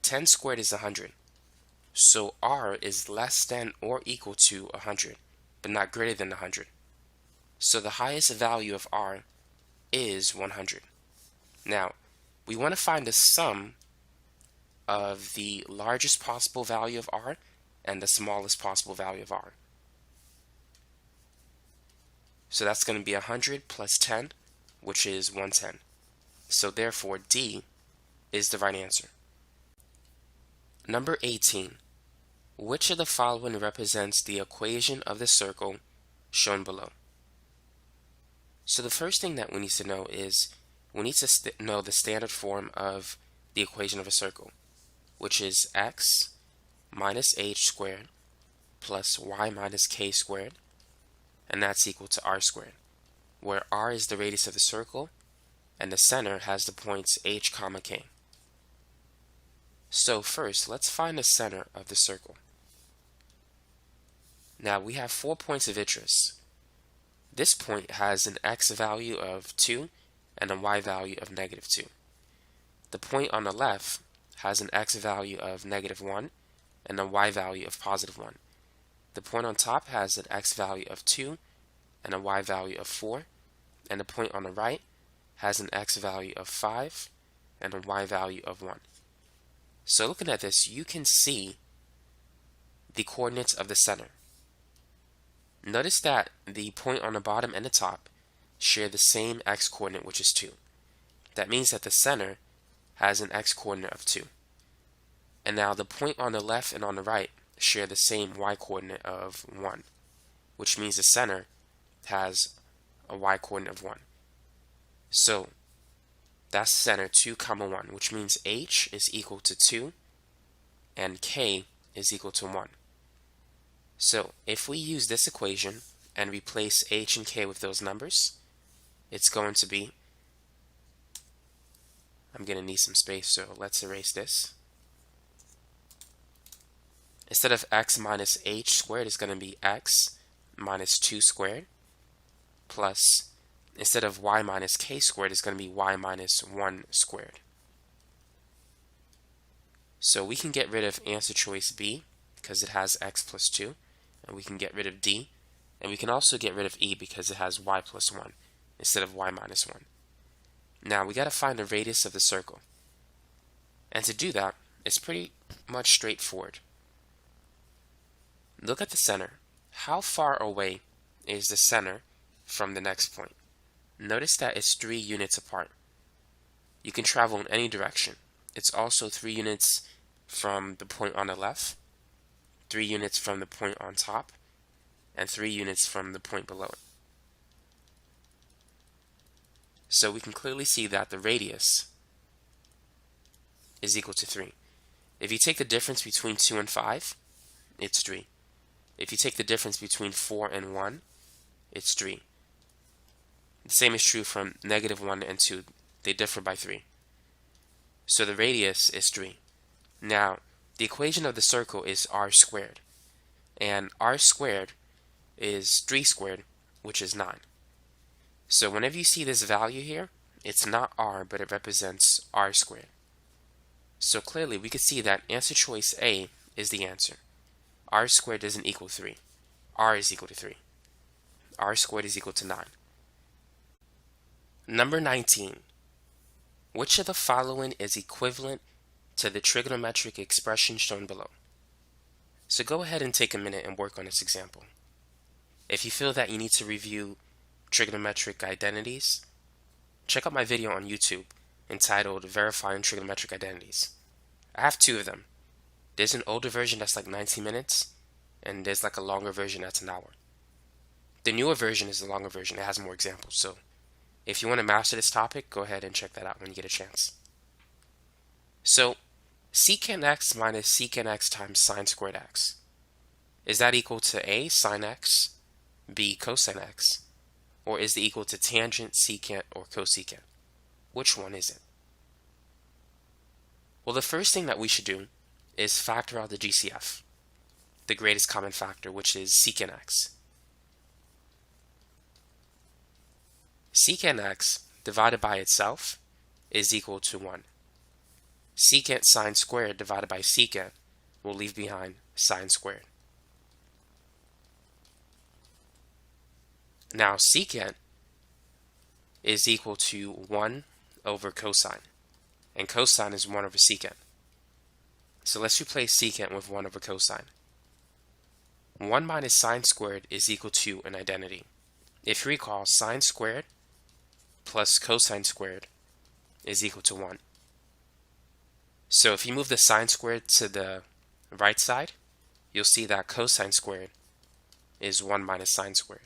10 squared is 100. So r is less than or equal to 100, but not greater than 100. So the highest value of r is 100. Now, we want to find the sum of the largest possible value of r and the smallest possible value of r. So that's going to be 100 plus 10, which is 110. So therefore, D is the right answer. Number 18. Which of the following represents the equation of the circle shown below? So the first thing that we need to know is we need to know the standard form of the equation of a circle, which is x minus h squared plus y minus k squared, and that's equal to r squared, where r is the radius of the circle and the center has the points h, k. So first, let's find the center of the circle. Now we have 4 points of interest. This point has an x value of 2 and a y value of negative 2. The point on the left has an x value of negative 1 and a y value of positive 1. The point on top has an x value of 2 and a y value of 4, and the point on the right has an x value of 5 and a y value of 1. So looking at this, you can see the coordinates of the center. Notice that the point on the bottom and the top share the same x coordinate, which is 2. That means that the center has an x coordinate of 2. And now the point on the left and on the right share the same y coordinate of 1, which means the center has a y coordinate of 1. So that's center 2, 1, which means h is equal to 2 and k is equal to 1. So if we use this equation and replace h and k with those numbers, it's going to be, I'm going to need some space, so let's erase this. Instead of x minus h squared, it's going to be x minus 2 squared plus instead of y minus k squared, it's going to be y minus 1 squared. So we can get rid of answer choice B because it has x plus 2, and we can get rid of D, and we can also get rid of E because it has y plus 1 instead of y minus 1. Now we got to find the radius of the circle. And to do that, it's pretty much straightforward. Look at the center. How far away is the center from the next point? Notice that it's 3 units apart. You can travel in any direction. It's also 3 units from the point on the left, 3 units from the point on top, and 3 units from the point below it. So we can clearly see that the radius is equal to 3. If you take the difference between 2 and 5, it's 3. If you take the difference between 4 and 1, it's 3. The same is true from -1 and 2. They differ by 3. So the radius is 3. Now, the equation of the circle is r squared. And r squared is 3 squared, which is 9. So whenever you see this value here, it's not r, but it represents r squared. So clearly, we can see that answer choice A is the answer. R squared doesn't equal 3. R is equal to 3. R squared is equal to 9. Number 19. Which of the following is equivalent to the trigonometric expression shown below? So go ahead and take a minute and work on this example. If you feel that you need to review trigonometric identities, check out my video on YouTube entitled Verifying Trigonometric Identities. I have 2 of them. There's an older version that's like 19 minutes, and there's like a longer version that's an hour. The newer version is the longer version. It has more examples. So if you want to master this topic, go ahead and check that out when you get a chance. So secant x minus secant x times sine squared x. Is that equal to A, sine x, B, cosine x, or is it equal to tangent, secant, or cosecant? Which one is it? Well, the first thing that we should do is factor out the GCF, the greatest common factor, which is secant x. Secant x divided by itself is equal to 1. Secant sine squared divided by secant will leave behind sine squared. Now secant is equal to 1 over cosine, and cosine is 1 over secant. So let's replace secant with 1 over cosine. 1 minus sine squared is equal to an identity. If you recall, sine squared plus cosine squared is equal to 1. So if you move the sine squared to the right side, you'll see that cosine squared is 1 minus sine squared.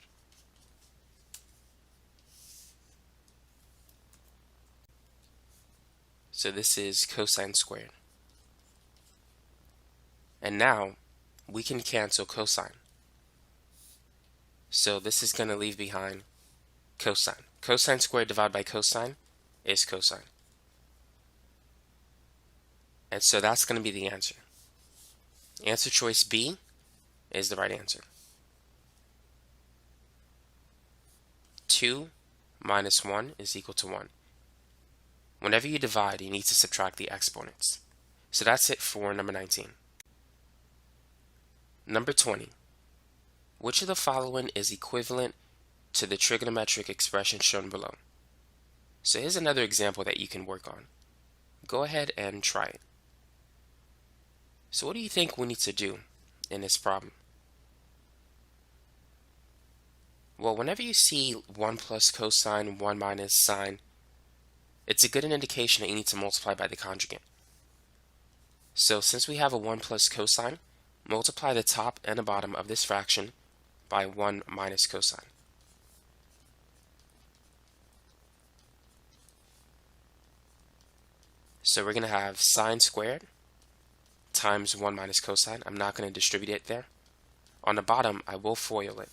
So this is cosine squared. And now we can cancel cosine. So this is going to leave behind cosine. Cosine squared divided by cosine is cosine. And so that's going to be the answer. Answer choice B is the right answer. 2 minus 1 is equal to 1. Whenever you divide, you need to subtract the exponents. So that's it for number 19. Number 20. Which of the following is equivalent to the trigonometric expression shown below? So here's another example that you can work on. Go ahead and try it. So what do you think we need to do in this problem? Well, whenever you see 1 plus cosine, 1 minus sine, it's a good indication that you need to multiply by the conjugate. So since we have a 1 plus cosine, multiply the top and the bottom of this fraction by 1 minus cosine. So we're going to have sine squared times 1 minus cosine. I'm not going to distribute it there. On the bottom, I will FOIL it.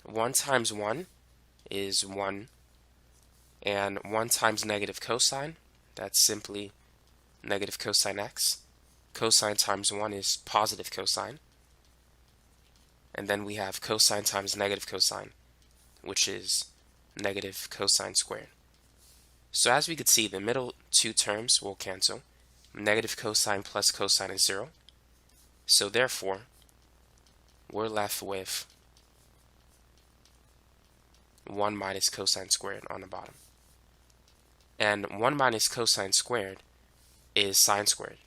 1 times 1 is 1, and 1 times negative cosine, that's simply negative cosine x. Cosine times 1 is positive cosine. And then we have cosine times negative cosine. which is negative cosine squared. So as we could see, the middle two terms will cancel. Negative cosine plus cosine is 0. So therefore, we're left with 1 minus cosine squared on the bottom. And 1 minus cosine squared is sine squared.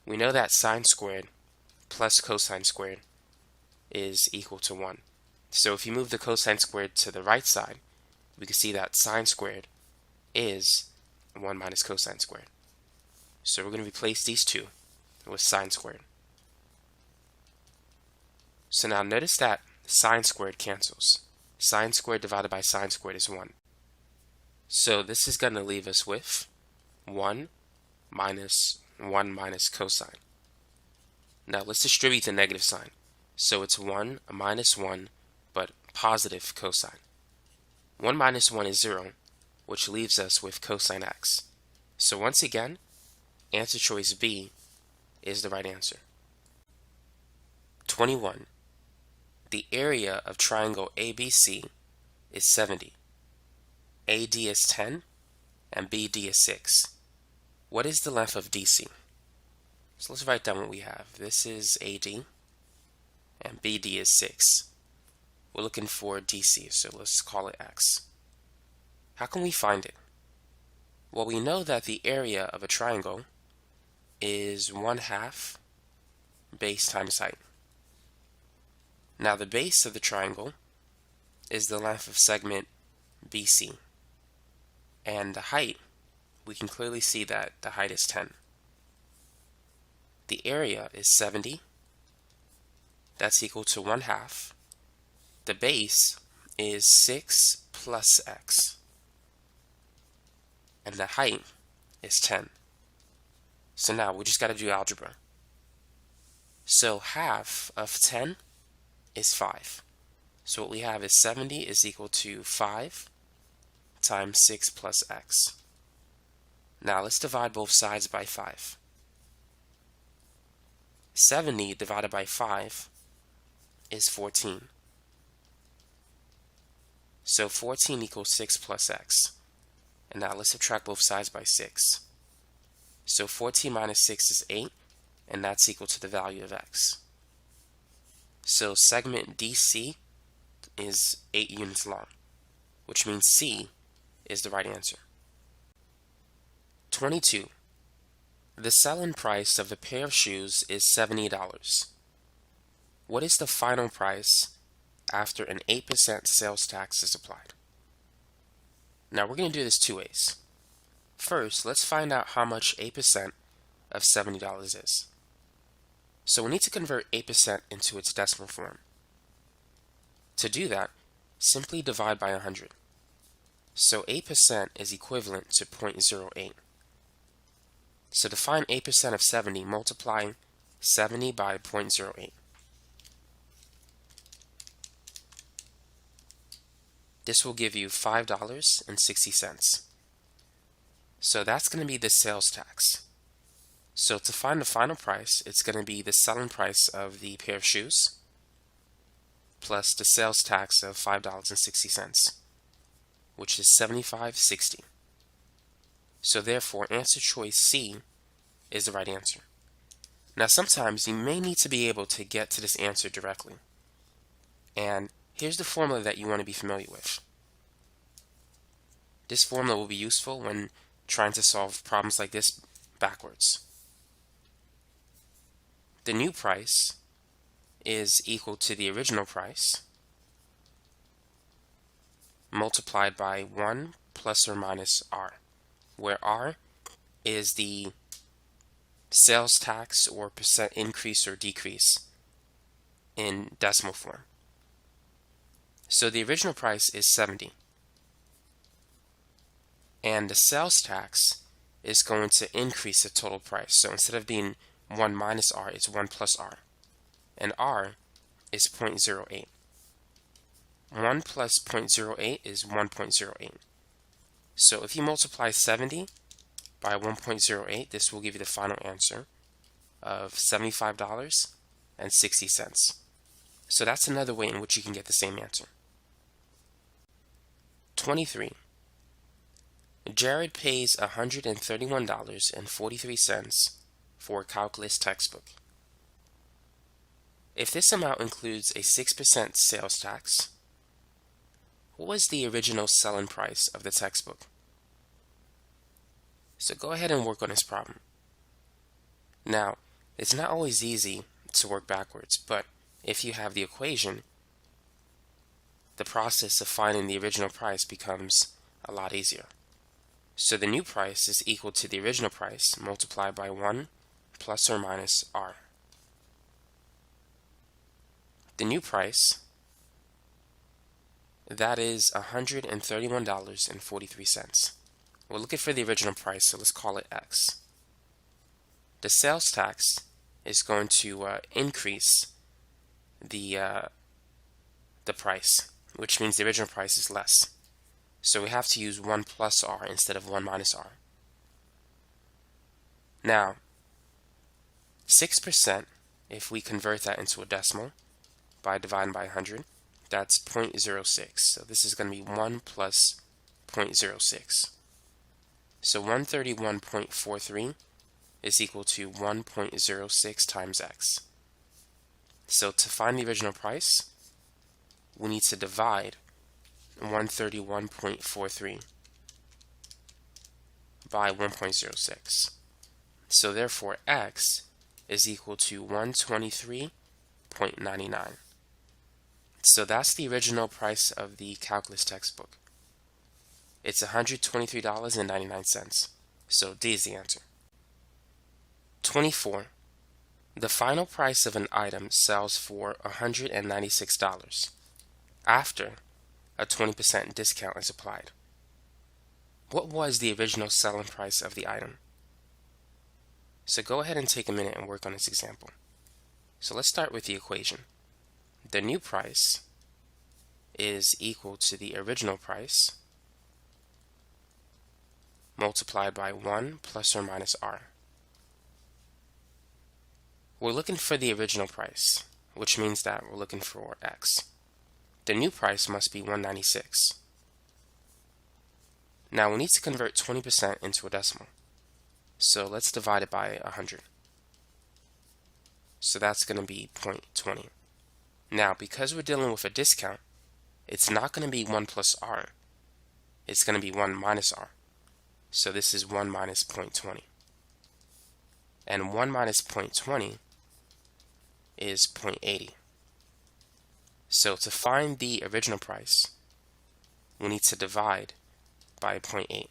We know that sine squared plus cosine squared is equal to 1. So if you move the cosine squared to the right side, we can see that sine squared is 1 minus cosine squared. So we're going to replace these two with sine squared. So now notice that sine squared cancels. Sine squared divided by sine squared is 1. So this is going to leave us with 1 minus 1 minus cosine. Now let's distribute the negative sign. So it's 1 minus 1, but positive cosine. 1 minus 1 is 0, which leaves us with cosine x. So once again, answer choice B is the right answer. 21. The area of triangle ABC is 70. AD is 10 and BD is 6. What is the length of DC? So let's write down what we have. This is AD and BD is 6. We're looking for DC, so let's call it X. How can we find it? Well, we know that the area of a triangle is 1/2 base times height. Now the base of the triangle is the length of segment BC. And the height, we can clearly see that the height is 10. The area is 70. That's equal to 1/2. The base is 6 plus x. And the height is 10. So now we just got to do algebra. So half of 10 is 5. So what we have is 70 is equal to 5 times 6 plus x. Now let's divide both sides by 5. 70 divided by 5 is 14. So 14 equals 6 plus x. And now let's subtract both sides by 6. So 14 minus 6 is 8, and that's equal to the value of x. So segment DC is 8 units long, which means C is the right answer. 22. The selling price of the pair of shoes is $70. What is the final price after an 8% sales tax is applied? Now we're going to do this two ways. First, let's find out how much 8% of $70 is. So we need to convert 8% into its decimal form. To do that, simply divide by 100. So 8% is equivalent to 0.08. So to find 8% of 70, multiply 70 by 0.08. This will give you $5.60. So that's going to be the sales tax. So to find the final price, it's going to be the selling price of the pair of shoes plus the sales tax of $5.60, which is $75.60. So therefore, answer choice C is the right answer. Now sometimes you may need to be able to get to this answer directly. And here's the formula that you want to be familiar with. This formula will be useful when trying to solve problems like this backwards. The new price is equal to the original price multiplied by 1 plus or minus R, where R is the sales tax or percent increase or decrease in decimal form. So the original price is 70. And the sales tax is going to increase the total price. So instead of being 1 minus R, it's 1 plus R. And R is 0.08. 1 plus 0.08 is 1.08. So if you multiply 70 by 1.08, this will give you the final answer of $75.60. So that's another way in which you can get the same answer. 23. Jared pays $131.43 for a calculus textbook. If this amount includes a 6% sales tax, what was the original selling price of the textbook? So go ahead and work on this problem. Now, it's not always easy to work backwards, but if you have the equation, the process of finding the original price becomes a lot easier. So the new price is equal to the original price multiplied by 1 plus or minus r. The new price, that is $131.43. We're looking for the original price, so let's call it x. The sales tax is going to increase the price, which means the original price is less. So we have to use 1 plus r instead of 1 minus r. Now, 6%, if we convert that into a decimal by dividing by 100, that's 0.06. So this is going to be 1 plus 0.06. So 131.43 is equal to 1.06 times x. So to find the original price, we need to divide 131.43 by 1.06. So therefore x is equal to 123.99. So that's the original price of the calculus textbook. It's $123.99. So D is the answer. 24. The final price of an item sells for $196 after a 20% discount is applied. What was the original selling price of the item? So go ahead and take a minute and work on this example. So let's start with the equation. The new price is equal to the original price multiplied by 1 plus or minus r. We're looking for the original price, which means that we're looking for x. The new price must be 196. Now we need to convert 20% into a decimal. So let's divide it by 100. So that's going to be 0.20. Now, because we're dealing with a discount, it's not going to be 1 plus r. It's going to be 1 minus r. So this is 1 minus 0.20. And 1 minus 0.20 is 0.80. So to find the original price, we need to divide by 0.8.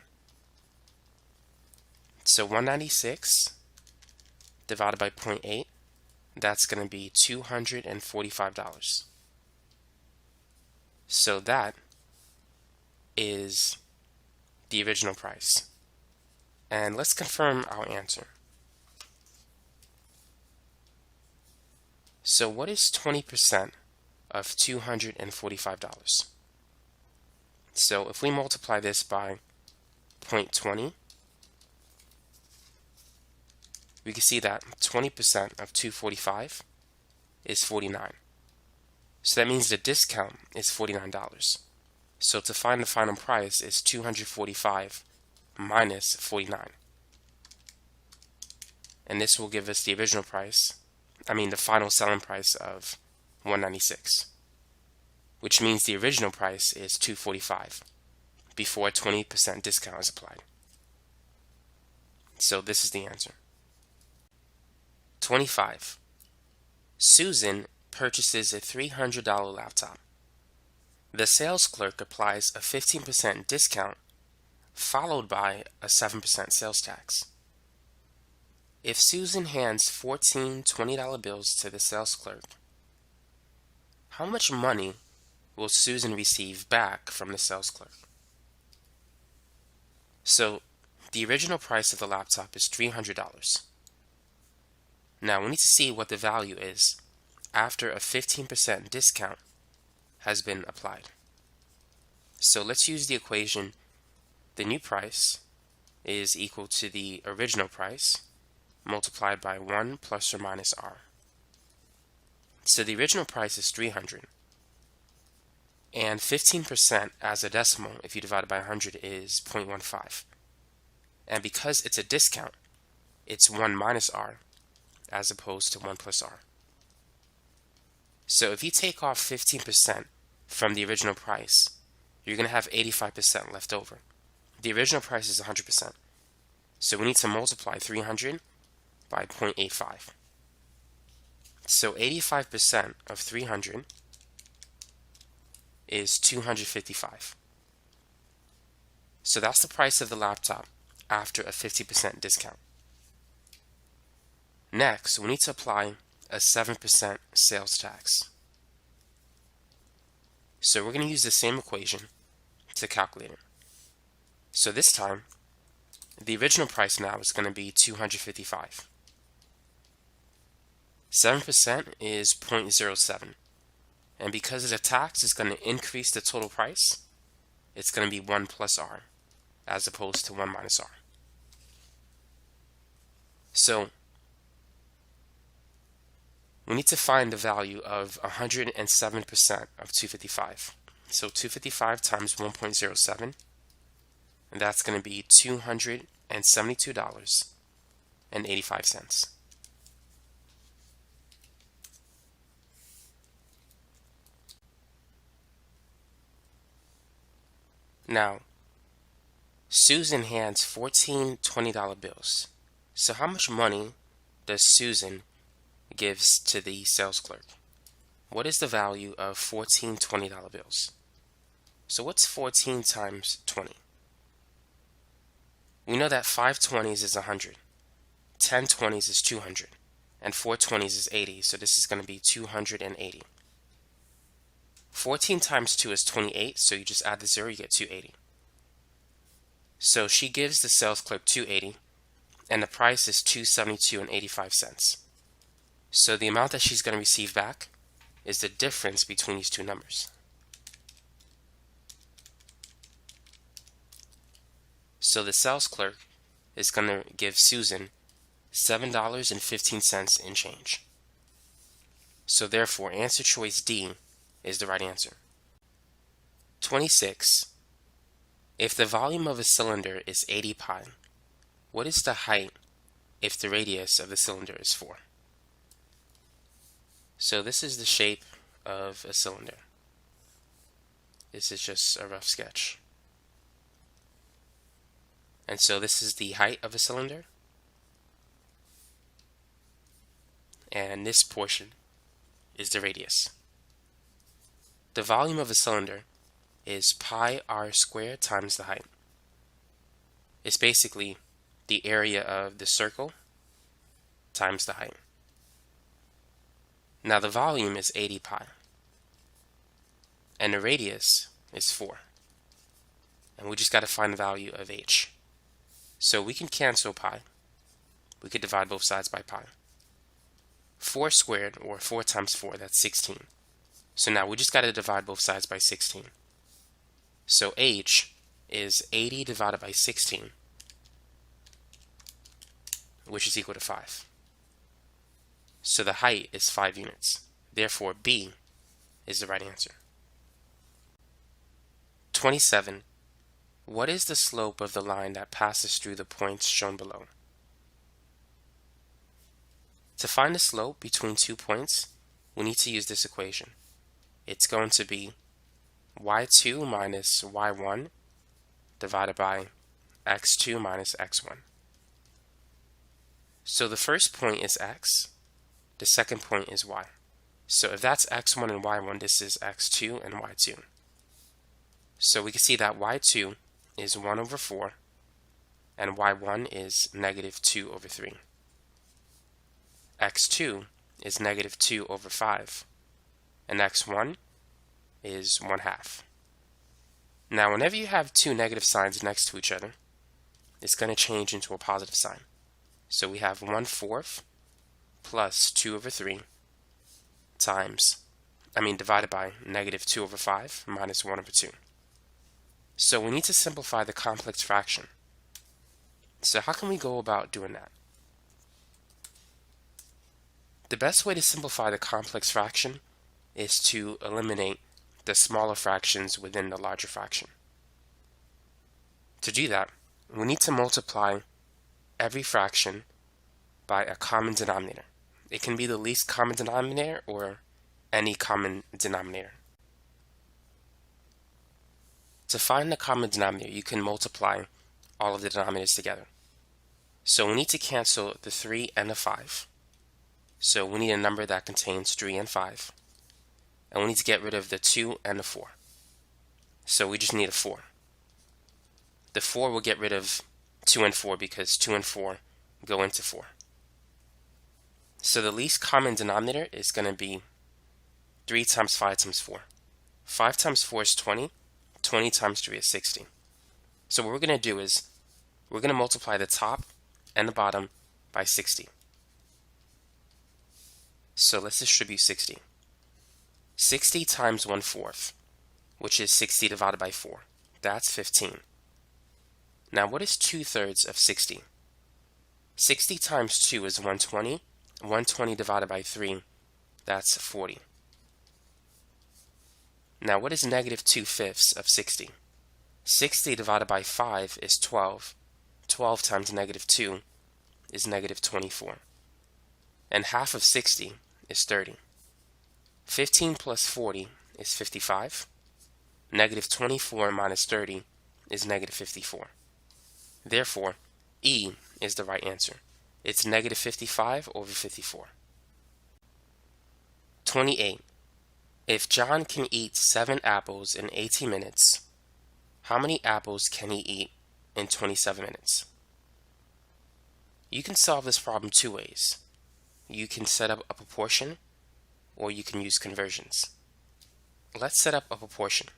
So 196 divided by 0.8, that's going to be $245. So that is the original price. And let's confirm our answer. So what is 20% of $245? So if we multiply this by 0.20, we can see that 20% of 245 is 49. So that means the discount is $49. So to find the final price is 245 minus 49. And this will give us the original price, the final selling price of 196, which means the original price is 245 before a 20% discount is applied. So this is the answer. 25. Susan purchases a $300 laptop. The sales clerk applies a 15% discount followed by a 7% sales tax. If Susan hands 14 $20 bills to the sales clerk, how much money will Susan receive back from the sales clerk? So the original price of the laptop is $300. Now we need to see what the value is after a 15% discount has been applied. So let's use the equation. The new price is equal to the original price multiplied by 1 plus or minus r. So the original price is 300, and 15% as a decimal, if you divide it by 100, is 0.15. And because it's a discount, it's 1 minus r as opposed to 1 plus r. So if you take off 15% from the original price, you're going to have 85% left over. The original price is 100%. So we need to multiply 300 by 0.85. So 85% of 300 is 255. So that's the price of the laptop after a 50% discount. Next, we need to apply a 7% sales tax. So we're going to use the same equation to calculate it. So this time, the original price now is going to be 255. 7% is 0.07. And because of the tax is going to increase the total price, it's going to be 1 plus r as opposed to 1 minus r. So we need to find the value of 107% of 255. So 255 times 1.07, and that's going to be $272.85. Now, Susan hands 14 $20 bills. So how much money does Susan gives to the sales clerk? What is the value of 14 $20 bills? So what's 14 times 20? We know that 5 20s is 100, 10 20s is 200, and 4 20s is 80, so this is going to be 280. 14 times 2 is 28, so you just add the 0, you get 280. So she gives the sales clerk 280, and the price is $272.85. So the amount that she's going to receive back is the difference between these two numbers. So the sales clerk is going to give Susan $7.15 in change. So therefore, answer choice D is the right answer. 26. If the volume of a cylinder is 80 pi, what is the height if the radius of the cylinder is 4? So this is the shape of a cylinder. This is just a rough sketch. And so this is the height of a cylinder. And this portion is the radius. The volume of a cylinder is pi r squared times the height. It's basically the area of the circle times the height. Now the volume is 80 pi, and the radius is 4. And we just got to find the value of h. So we can cancel pi. We could divide both sides by pi. 4 squared, or 4 times 4, that's 16. So now we just got to divide both sides by 16. So h is 80 divided by 16, which is equal to 5. So the height is 5 units. Therefore, B is the right answer. 27. What is the slope of the line that passes through the points shown below? To find the slope between 2 points, we need to use this equation. It's going to be y2 minus y1 divided by x2 minus x1. So the first point is x, the second point is y. So if that's x1 and y1, this is x2 and y2. So we can see that y2 is 1 over 4, and y1 is negative 2 over 3. x2 is negative 2 over 5, and x1 is 1/2. Now, whenever you have two negative signs next to each other, it's going to change into a positive sign. So we have 1/4 plus 2 over 3 divided by negative 2 over 5 minus 1 over 2. So we need to simplify the complex fraction. So how can we go about doing that? The best way to simplify the complex fraction is to eliminate the smaller fractions within the larger fraction. To do that, we need to multiply every fraction by a common denominator. It can be the least common denominator or any common denominator. To find the common denominator, you can multiply all of the denominators together. So we need to cancel the 3 and the 5. So we need a number that contains 3 and 5. And we need to get rid of the 2 and the 4. So we just need a 4. The 4 will get rid of 2 and 4 because 2 and 4 go into 4. So the least common denominator is going to be 3 times 5 times 4. 5 times 4 is 20. 20 times 3 is 60. So what we're going to do is we're going to multiply the top and the bottom by 60. So let's distribute 60. 60 times 1/4, which is 60 divided by 4. That's 15. Now what is 2/3 of 60? 60 times 2 is 120. 120 divided by 3, that's 40. Now what is negative 2/5 of 60? 60 divided by 5 is 12. 12 times negative 2 is negative 24. And half of 60 is 30. 15 plus 40 is 55. Negative 24 minus 30 is negative 54. Therefore, E is the right answer. It's negative 55 over 54. 28. If John can eat 7 apples in 18 minutes, how many apples can he eat in 27 minutes? You can solve this problem two ways. You can set up a proportion, or you can use conversions. Let's set up a proportion.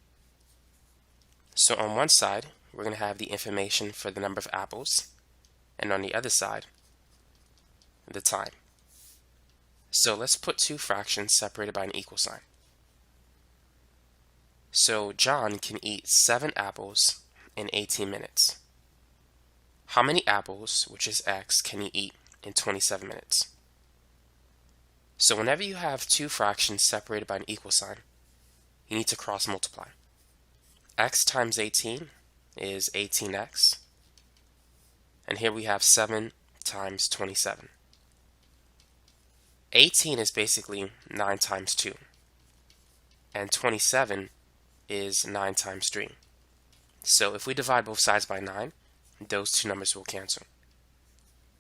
So on one side, we're going to have the information for the number of apples, and on the other side, the time. So let's put two fractions separated by an equal sign. So John can eat 7 apples in 18 minutes. How many apples, which is x, can he eat in 27 minutes? So whenever you have two fractions separated by an equal sign, you need to cross multiply. X times 18 is 18x. And here we have 7 times 27. 18 is basically 9 times 2. And 27 is 9 times 3. So if we divide both sides by 9, those two numbers will cancel.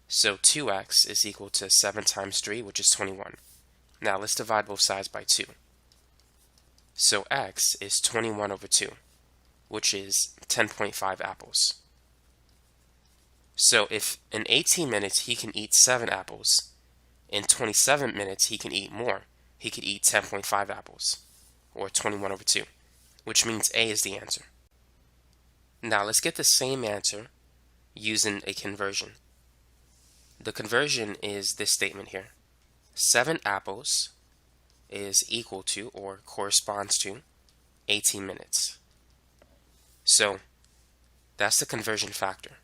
So 2x is equal to 7 times 3, which is 21. Now let's divide both sides by 2. So x is 21 over 2, which is 10.5 apples. So if in 18 minutes he can eat 7 apples, in 27 minutes he can eat more. He could eat 10.5 apples, or 21 over 2, which means A is the answer. Now let's get the same answer using a conversion. The conversion is this statement here. 7 apples is equal to, or corresponds to, 18 minutes. So that's the conversion factor.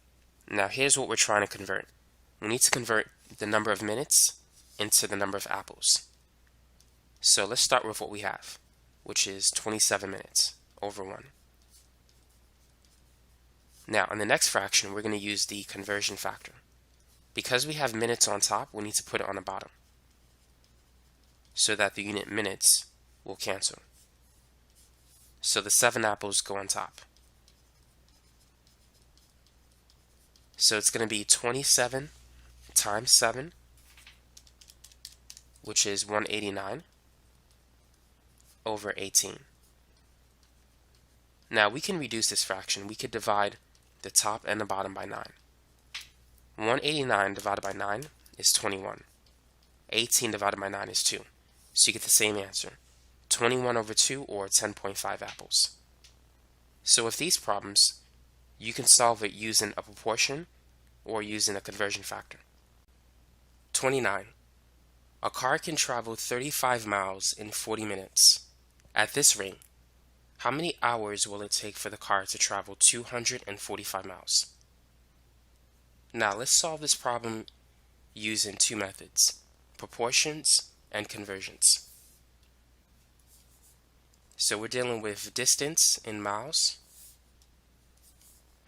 Now here's what we're trying to convert. We need to convert the number of minutes into the number of apples. So let's start with what we have, which is 27 minutes over 1. Now in the next fraction, we're going to use the conversion factor. Because we have minutes on top, we need to put it on the bottom, so that the unit minutes will cancel. So the 7 apples go on top. So it's going to be 27 times 7, which is 189, over 18. Now we can reduce this fraction. We could divide the top and the bottom by 9. 189 divided by 9 is 21. 18 divided by 9 is 2. So you get the same answer, 21 over 2, or 10.5 apples. So with these problems, you can solve it using a proportion or using a conversion factor. 29. A car can travel 35 miles in 40 minutes. At this rate, how many hours will it take for the car to travel 245 miles? Now let's solve this problem using two methods. proportions, and conversions. So we're dealing with distance in miles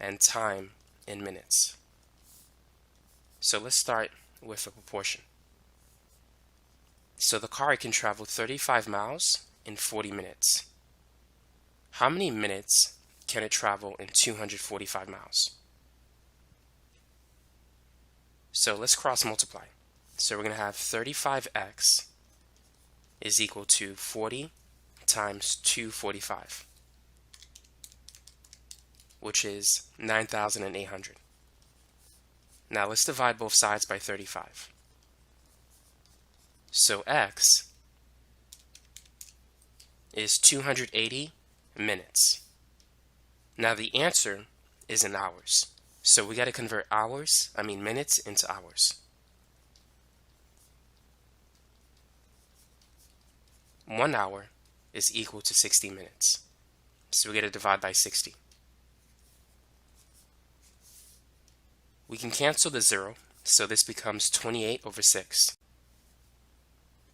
and time in minutes. So let's start with a proportion. So the car can travel 35 miles in 40 minutes. How many minutes can it travel in 245 miles? So let's cross multiply. So we're going to have 35x is equal to 40 times 245, which is 9,800. Now let's divide both sides by 35. So x is 280 minutes. Now the answer is in hours. So we got to convert minutes into hours. 1 hour is equal to 60 minutes. So we got to divide by 60. We can cancel the 0, so this becomes 28 over 6.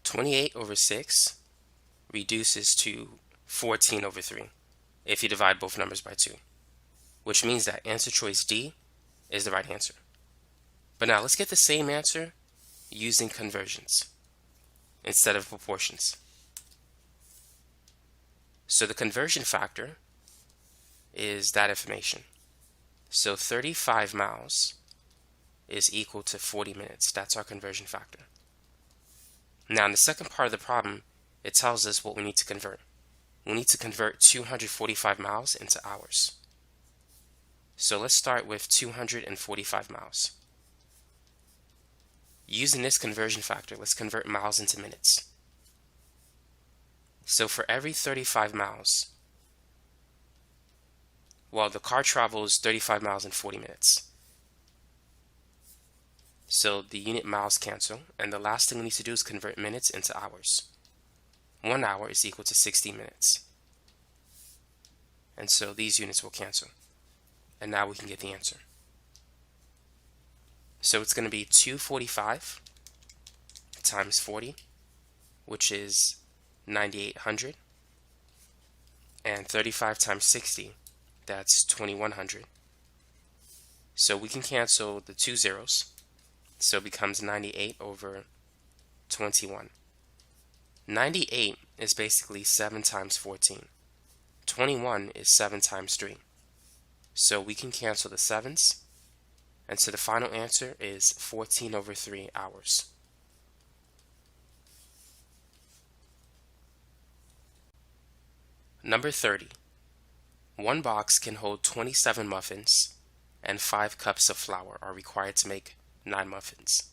28 over 6 reduces to 14 over 3 if you divide both numbers by 2, which means that answer choice D is the right answer. But now let's get the same answer using conversions instead of proportions. So the conversion factor is that information. So 35 miles is equal to 40 minutes. That's our conversion factor. Now in the second part of the problem, it tells us what we need to convert. We need to convert 245 miles into hours. So let's start with 245 miles. Using this conversion factor, let's convert miles into minutes. So for every 35 miles, the car travels 35 miles in 40 minutes. So the unit miles cancel, and the last thing we need to do is convert minutes into hours. 1 hour is equal to 60 minutes. And so these units will cancel. And now we can get the answer. So it's going to be 245 times 40, which is 9,800. And 35 times 60, that's 2,100. So we can cancel the 2 zeros. So it becomes 98 over 21. 98 is basically 7 times 14. 21 is 7 times 3. So we can cancel the 7s. And so the final answer is 14 over 3 hours. Number 30. One box can hold 27 muffins, and 5 cups of flour are required to make 9 muffins.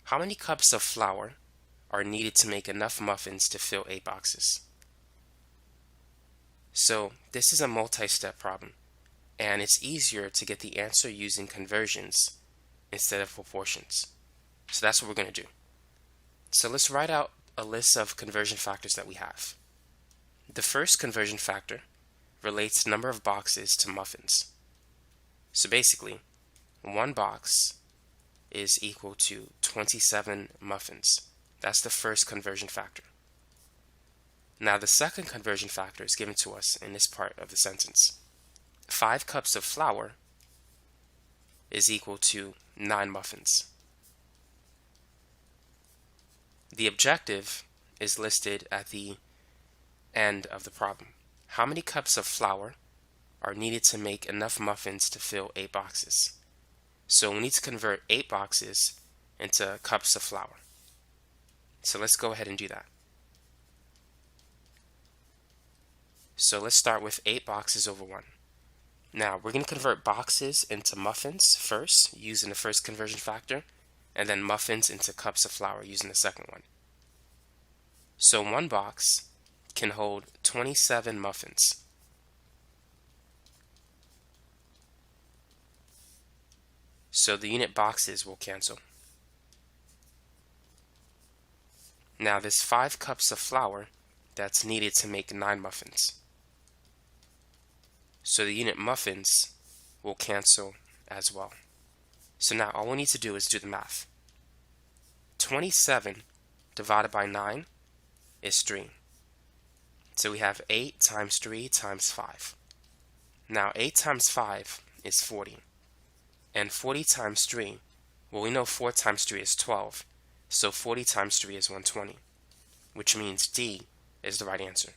How many cups of flour are needed to make enough muffins to fill 8 boxes? So this is a multi-step problem, and it's easier to get the answer using conversions instead of proportions. So that's what we're going to do. So let's write out a list of conversion factors that we have. The first conversion factor relates the number of boxes to muffins. So basically, 1 box is equal to 27 muffins. That's the first conversion factor. Now the second conversion factor is given to us in this part of the sentence. 5 cups of flour is equal to 9 muffins. The objective is listed at the end of the problem. How many cups of flour are needed to make enough muffins to fill 8 boxes? So we need to convert 8 boxes into cups of flour. So let's go ahead and do that. So let's start with 8 boxes over 1. Now we're going to convert boxes into muffins first using the first conversion factor, and then muffins into cups of flour using the second one. So 1 box can hold 27 muffins. So the unit boxes will cancel. Now there's 5 cups of flour that's needed to make 9 muffins. So the unit muffins will cancel as well. So now all we need to do is do the math. 27 divided by 9 is 3. So we have 8 times 3 times 5. Now 8 times 5 is 40. And 40 times 3, well, we know 4 times 3 is 12. So 40 times 3 is 120, which means D is the right answer.